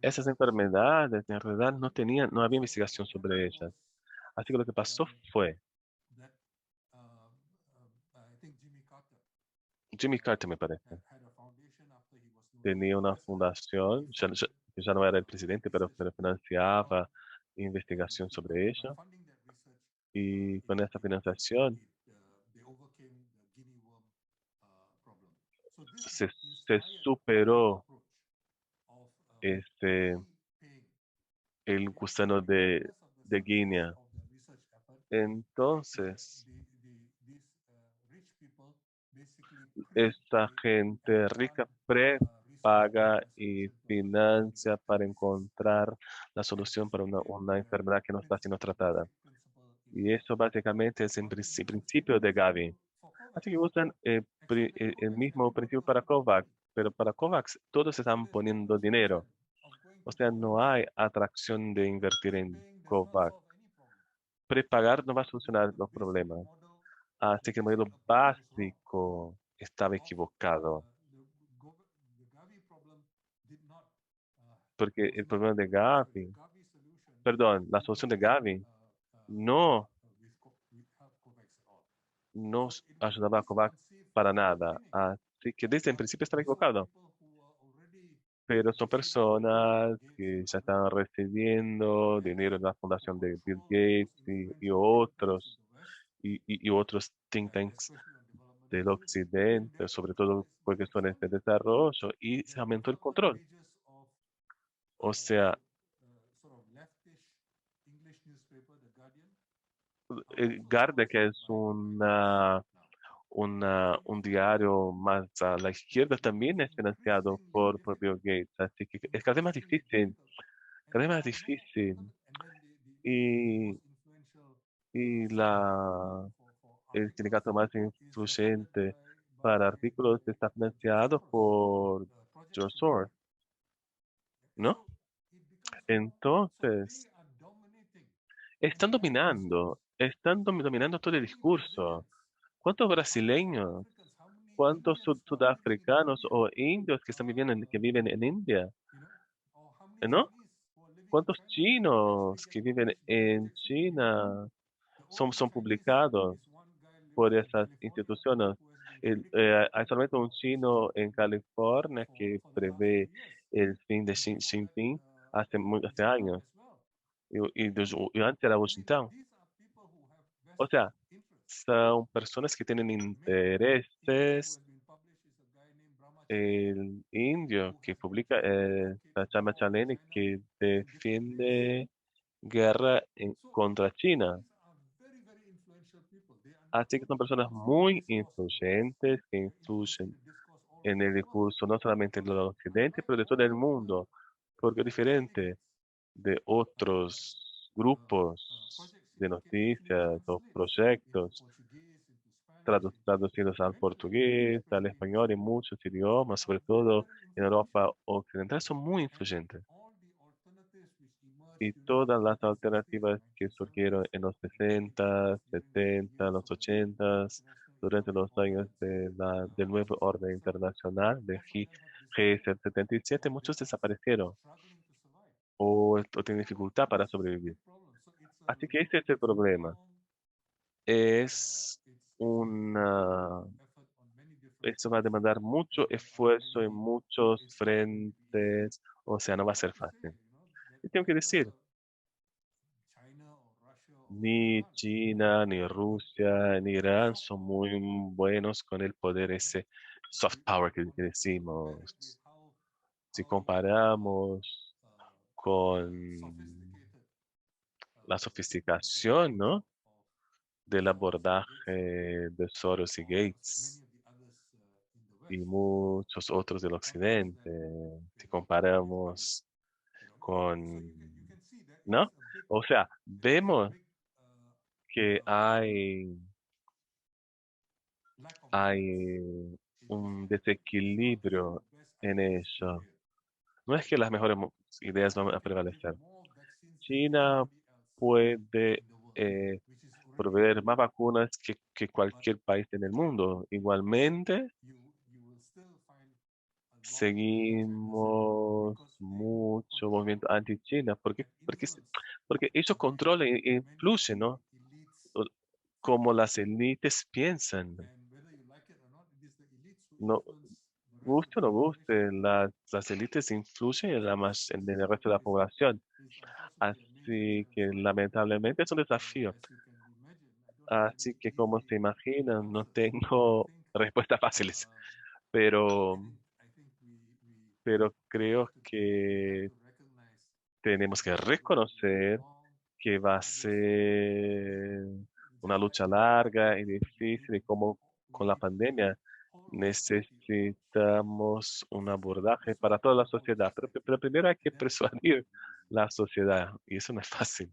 Speaker 1: Esas enfermedades en realidad no había investigación sobre ellas. Así que lo que pasó fue, Jimmy Carter me parece, tenía una fundación, que ya no era el presidente, pero financiaba investigación sobre ella. Y con esa financiación se, se superó este, el gusano de Guinea. Entonces, esta gente rica prepaga y financia para encontrar la solución para una enfermedad que no está siendo tratada. Y eso básicamente es el principio de Gavi. Así que usan el mismo principio para COVAX, pero para COVAX todos están poniendo dinero. O sea, no hay atracción de invertir en COVAX. Prepagar no va a solucionar los problemas. Así que el modelo básico estaba equivocado. porque el problema de Gavi, perdón, la solución de Gavi no nos ayudaba a COVAX para nada. Así que desde el principio estaba equivocado. Pero son personas que ya están recibiendo dinero de la fundación de Bill Gates y otros, y otros think tanks del occidente, sobre todo por cuestiones de desarrollo, y se aumentó el control. O sea, el Guardian, que es un diario más a la izquierda, también es financiado por Bill Gates. Así que es cada vez más difícil, cada vez más difícil. Y, y el sindicato más influyente para artículos está financiado por George Soros, ¿no? Entonces, están dominando todo el discurso. ¿Cuántos brasileños, cuántos sudafricanos o indios que que viven en India, ¿no? ¿Cuántos chinos que viven en China son publicados por esas instituciones? Hay solamente un chino en California que prevé el fin de Xi Jinping hace años, y antes era Washington. O sea, son personas que tienen intereses. El indio que publica Chama Chaneni, que defiende guerra contra China. Así que son personas muy influyentes que influyen en el discurso no solamente de Occidente, pero de todo el mundo, porque es diferente de otros grupos de noticias o proyectos traducidos al portugués, al español y muchos idiomas, sobre todo en Europa Occidental, son muy influyentes. Y todas las alternativas que surgieron en los 60, 70, los 80, durante los años del nuevo orden internacional, de G77, muchos desaparecieron o tienen dificultad para sobrevivir. Así que ese es el problema. Es una, Esto va a demandar mucho esfuerzo en muchos frentes, o sea, no va a ser fácil. Y tengo que decir, ni China, ni Rusia, ni Irán son muy buenos con el poder ese soft power que decimos. Si comparamos con la sofisticación, ¿no? Del abordaje de Soros y Gates y muchos otros del occidente, si comparamos con, ¿no? O sea, vemos que hay un desequilibrio en eso. No es que las mejores ideas van a prevalecer. China puede proveer más vacunas que cualquier país en el mundo. Igualmente, seguimos mucho movimiento anti-China. ¿Por qué? Porque ellos controlan e influyen, ¿no? O- Como las élites piensan. No, guste o no guste, las élites influyen en el resto de la población. Así que lamentablemente es un desafío. Así que como se imaginan, no tengo respuestas fáciles, pero, pero creo que tenemos que reconocer que va a ser una lucha larga y difícil y como con la pandemia necesitamos un abordaje para toda la sociedad, pero primero hay que persuadir la sociedad y eso no es fácil.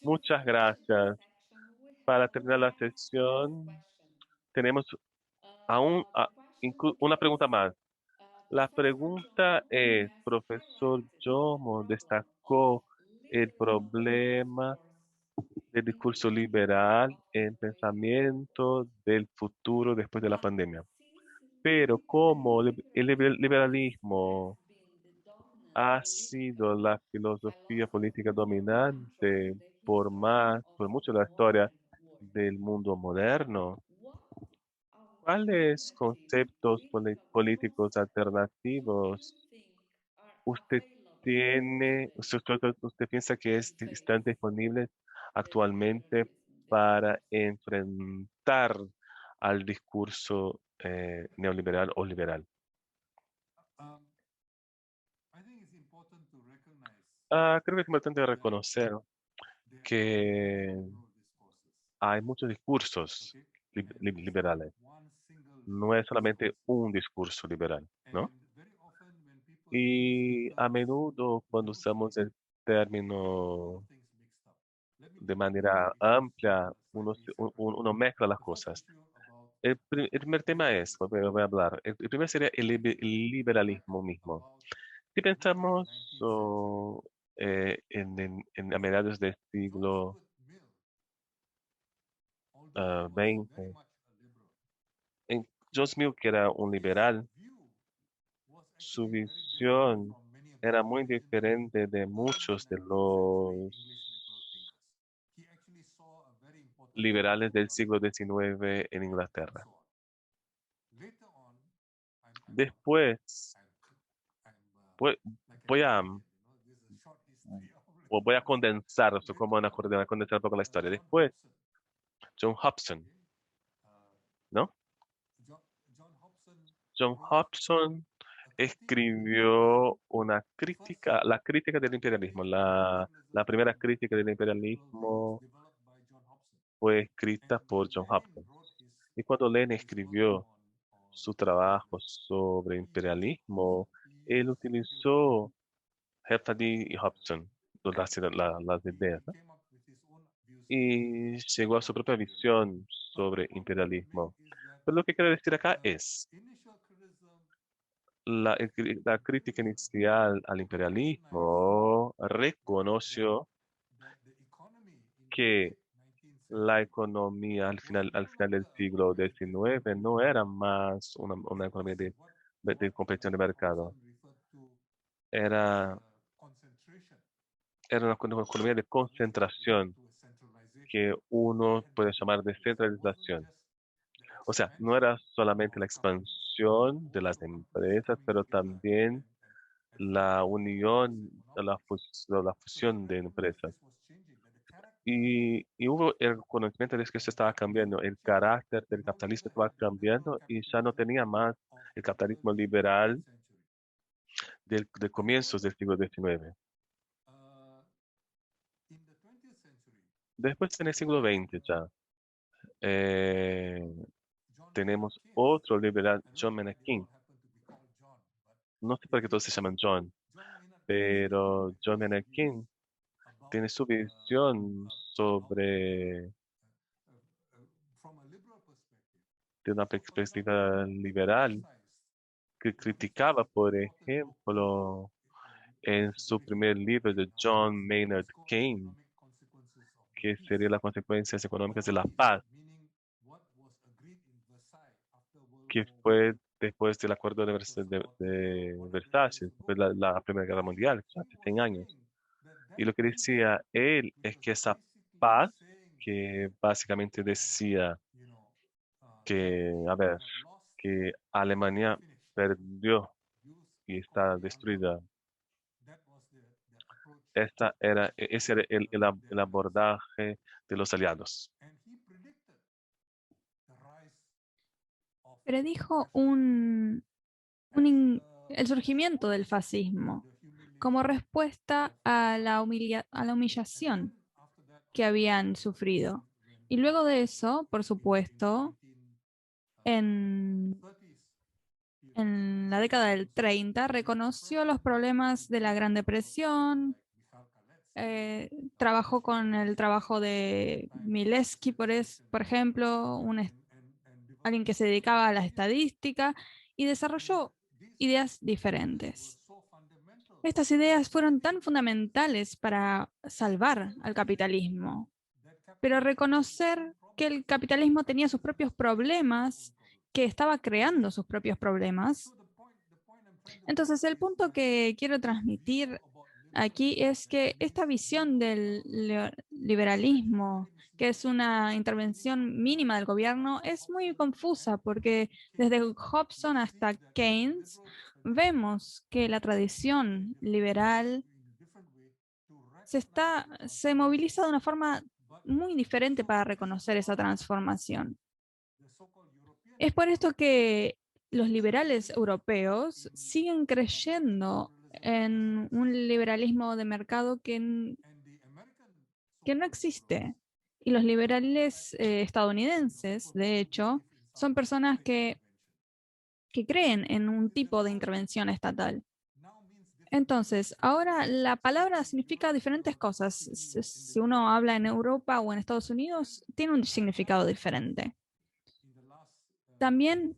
Speaker 1: Muchas gracias. Para terminar la sesión, tenemos aún una pregunta más. La pregunta es, profesor Yomo destacó el problema del discurso liberal en pensamiento del futuro después de la pandemia. Pero como el liberalismo ha sido la filosofía política dominante por mucho de la historia del mundo moderno, ¿cuáles conceptos políticos alternativos usted usted piensa que están disponibles actualmente para enfrentar al discurso neoliberal o liberal? Creo que es importante reconocer que hay muchos discursos liberales. No es solamente un discurso liberal, ¿no? Y a menudo cuando usamos el término de manera amplia, uno mezcla las cosas. El primer tema es, voy a hablar, el primero sería el liberalismo mismo. Si pensamos a mediados del siglo XX, en John Smith, que era un liberal, su visión era muy diferente de muchos de los liberales del siglo XIX en Inglaterra. Después, voy, voy a, voy a condensar, esto como condensar un poco la historia. Después, John Hobson, ¿no? John Hobson escribió una crítica, la crítica del imperialismo. La primera crítica del imperialismo fue escrita por John Hobson. Y cuando Lenin escribió su trabajo sobre imperialismo, él utilizó Heffady y Hobson, las ideas, ¿no? Y llegó a su propia visión sobre imperialismo. Pero lo que quiero decir acá es, la crítica inicial al imperialismo reconoció que la economía al final del siglo XIX no era más una economía de competición de mercado. Era, era una economía de concentración que uno puede llamar de centralización. O sea, no era solamente la expansión de las empresas, pero también la unión, la fusión de empresas. Y hubo el conocimiento de que eso estaba cambiando, el carácter del capitalismo estaba cambiando y ya no tenía más el capitalismo liberal de comienzos del siglo XIX. Después en el siglo XX ya eh, tenemos otro liberal, John Maynard Keynes. No sé por qué todos se llaman John, pero John Maynard Keynes tiene su visión sobre, de una perspectiva liberal, que criticaba, por ejemplo, en su primer libro de John Maynard Keynes, que sería las consecuencias económicas de la paz, que fue después del acuerdo de Versalles, después de la Primera Guerra Mundial, hace 100 años. Y lo que decía él es que esa paz, que básicamente decía que, a ver, que Alemania perdió y está destruida. Ese era el abordaje de los aliados.
Speaker 3: Predijo el surgimiento del fascismo como respuesta a a la humillación que habían sufrido. Y luego de eso, por supuesto, en, en la década del 30, reconoció los problemas de la Gran Depresión, trabajó con el trabajo de Milewski, por ejemplo, alguien que se dedicaba a la estadística, y desarrolló ideas diferentes. Estas ideas fueron tan fundamentales para salvar al capitalismo, pero reconocer que el capitalismo tenía sus propios problemas que estaba creando sus propios problemas. Entonces, el punto que quiero transmitir aquí es que esta visión del liberalismo, que es una intervención mínima del gobierno, es muy confusa porque desde Hobson hasta Keynes vemos que la tradición liberal se moviliza de una forma muy diferente para reconocer esa transformación. Es por esto que los liberales europeos siguen creyendo en un liberalismo de mercado que no existe. Y los liberales estadounidenses, de hecho, son personas que creen en un tipo de intervención estatal. Entonces, ahora la palabra significa diferentes cosas. Si uno habla en Europa o en Estados Unidos, tiene un significado diferente. También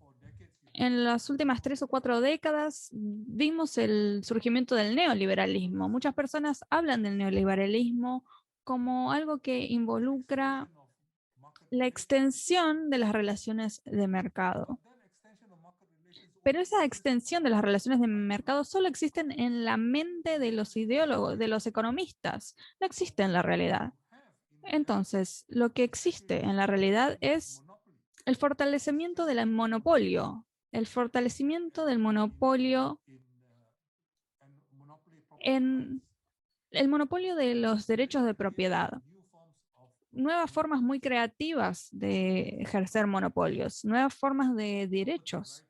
Speaker 3: en las últimas 3 o 4 décadas vimos el surgimiento del neoliberalismo. Muchas personas hablan del neoliberalismo como algo que involucra la extensión de las relaciones de mercado. Pero esa extensión de las relaciones de mercado solo existen en la mente de los ideólogos, de los economistas. No existe en la realidad. Entonces, lo que existe en la realidad es el fortalecimiento del monopolio. El fortalecimiento del monopolio en el monopolio de los derechos de propiedad. Nuevas formas muy creativas de ejercer monopolios, nuevas formas de derechos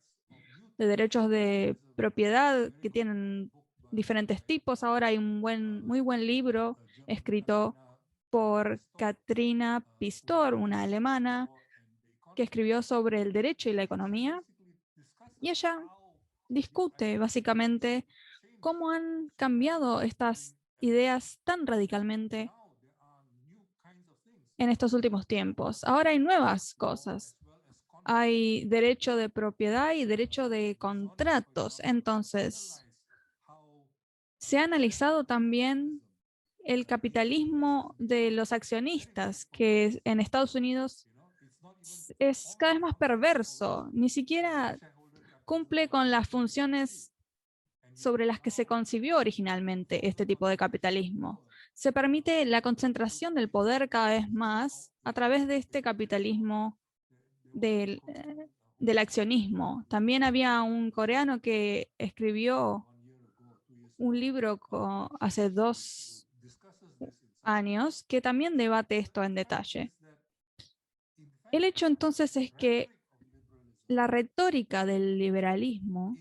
Speaker 3: de propiedad que tienen diferentes tipos. Ahora hay un muy buen libro escrito por Katrina Pistor, una alemana, que escribió sobre el derecho y la economía. Y ella discute básicamente cómo han cambiado estas ideas tan radicalmente en estos últimos tiempos. Ahora hay nuevas cosas. Hay derecho de propiedad y derecho de contratos. Entonces, se ha analizado también el capitalismo de los accionistas, que en Estados Unidos es cada vez más perverso. Ni siquiera cumple con las funciones sobre las que se concibió originalmente este tipo de capitalismo. Se permite la concentración del poder cada vez más a través de este capitalismo del accionismo. También había un coreano que escribió un libro hace 2 años que también debate esto en detalle. El hecho entonces es que la retórica del liberalismo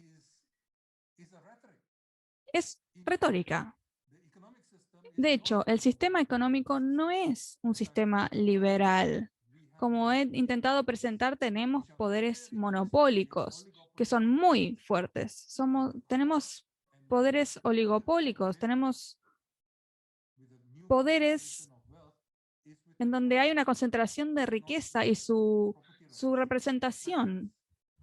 Speaker 3: es retórica. De hecho, el sistema económico no es un sistema liberal. Como he intentado presentar, tenemos poderes monopólicos que son muy fuertes. Tenemos poderes oligopólicos, tenemos poderes en donde hay una concentración de riqueza y su representación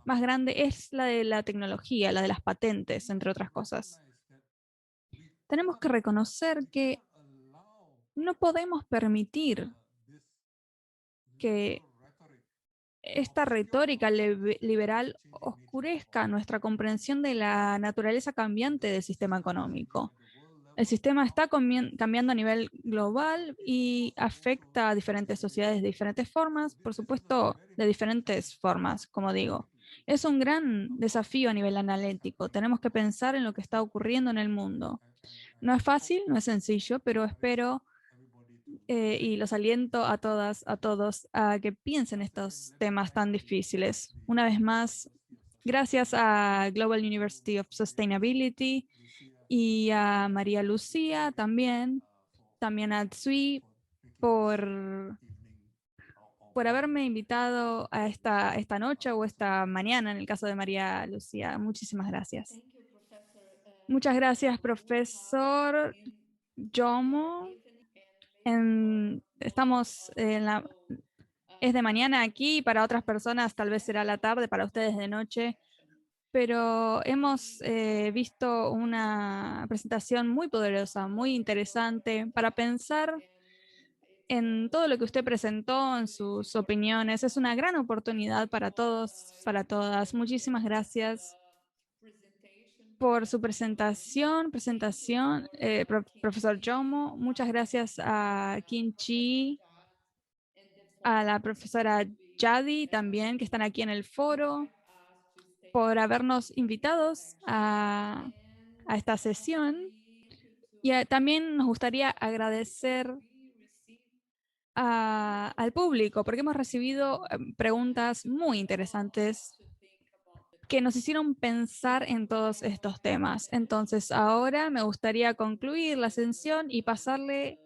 Speaker 3: más grande es la de la tecnología, la de las patentes, entre otras cosas. Tenemos que reconocer que no podemos permitir que esta retórica liberal oscurezca nuestra comprensión de la naturaleza cambiante del sistema económico. El sistema está cambiando a nivel global y afecta a diferentes sociedades de diferentes formas, por supuesto, de diferentes formas, como digo. Es un gran desafío a nivel analítico. Tenemos que pensar en lo que está ocurriendo en el mundo. No es fácil, no es sencillo, pero espero y los aliento a todas, a todos a que piensen estos temas tan difíciles. Una vez más, gracias a Global University of Sustainability y a María Lucía también a Tsui por haberme invitado a esta noche o esta mañana en el caso de María Lucía. Muchísimas gracias. Muchas gracias, profesor Jomo. Estamos es de mañana aquí, para otras personas tal vez será la tarde, para ustedes de noche, pero hemos visto una presentación muy poderosa, muy interesante para pensar en todo lo que usted presentó, en sus opiniones. Es una gran oportunidad para todos, para todas. Muchísimas gracias por su presentación, profesor Jomo. Muchas gracias a Kim Chi, a la profesora Yadi también, que están aquí en el foro, por habernos invitados a esta sesión. Y también nos gustaría agradecer al público, porque hemos recibido preguntas muy interesantes que nos hicieron pensar en todos estos temas. Entonces, ahora me gustaría concluir la sesión y pasarle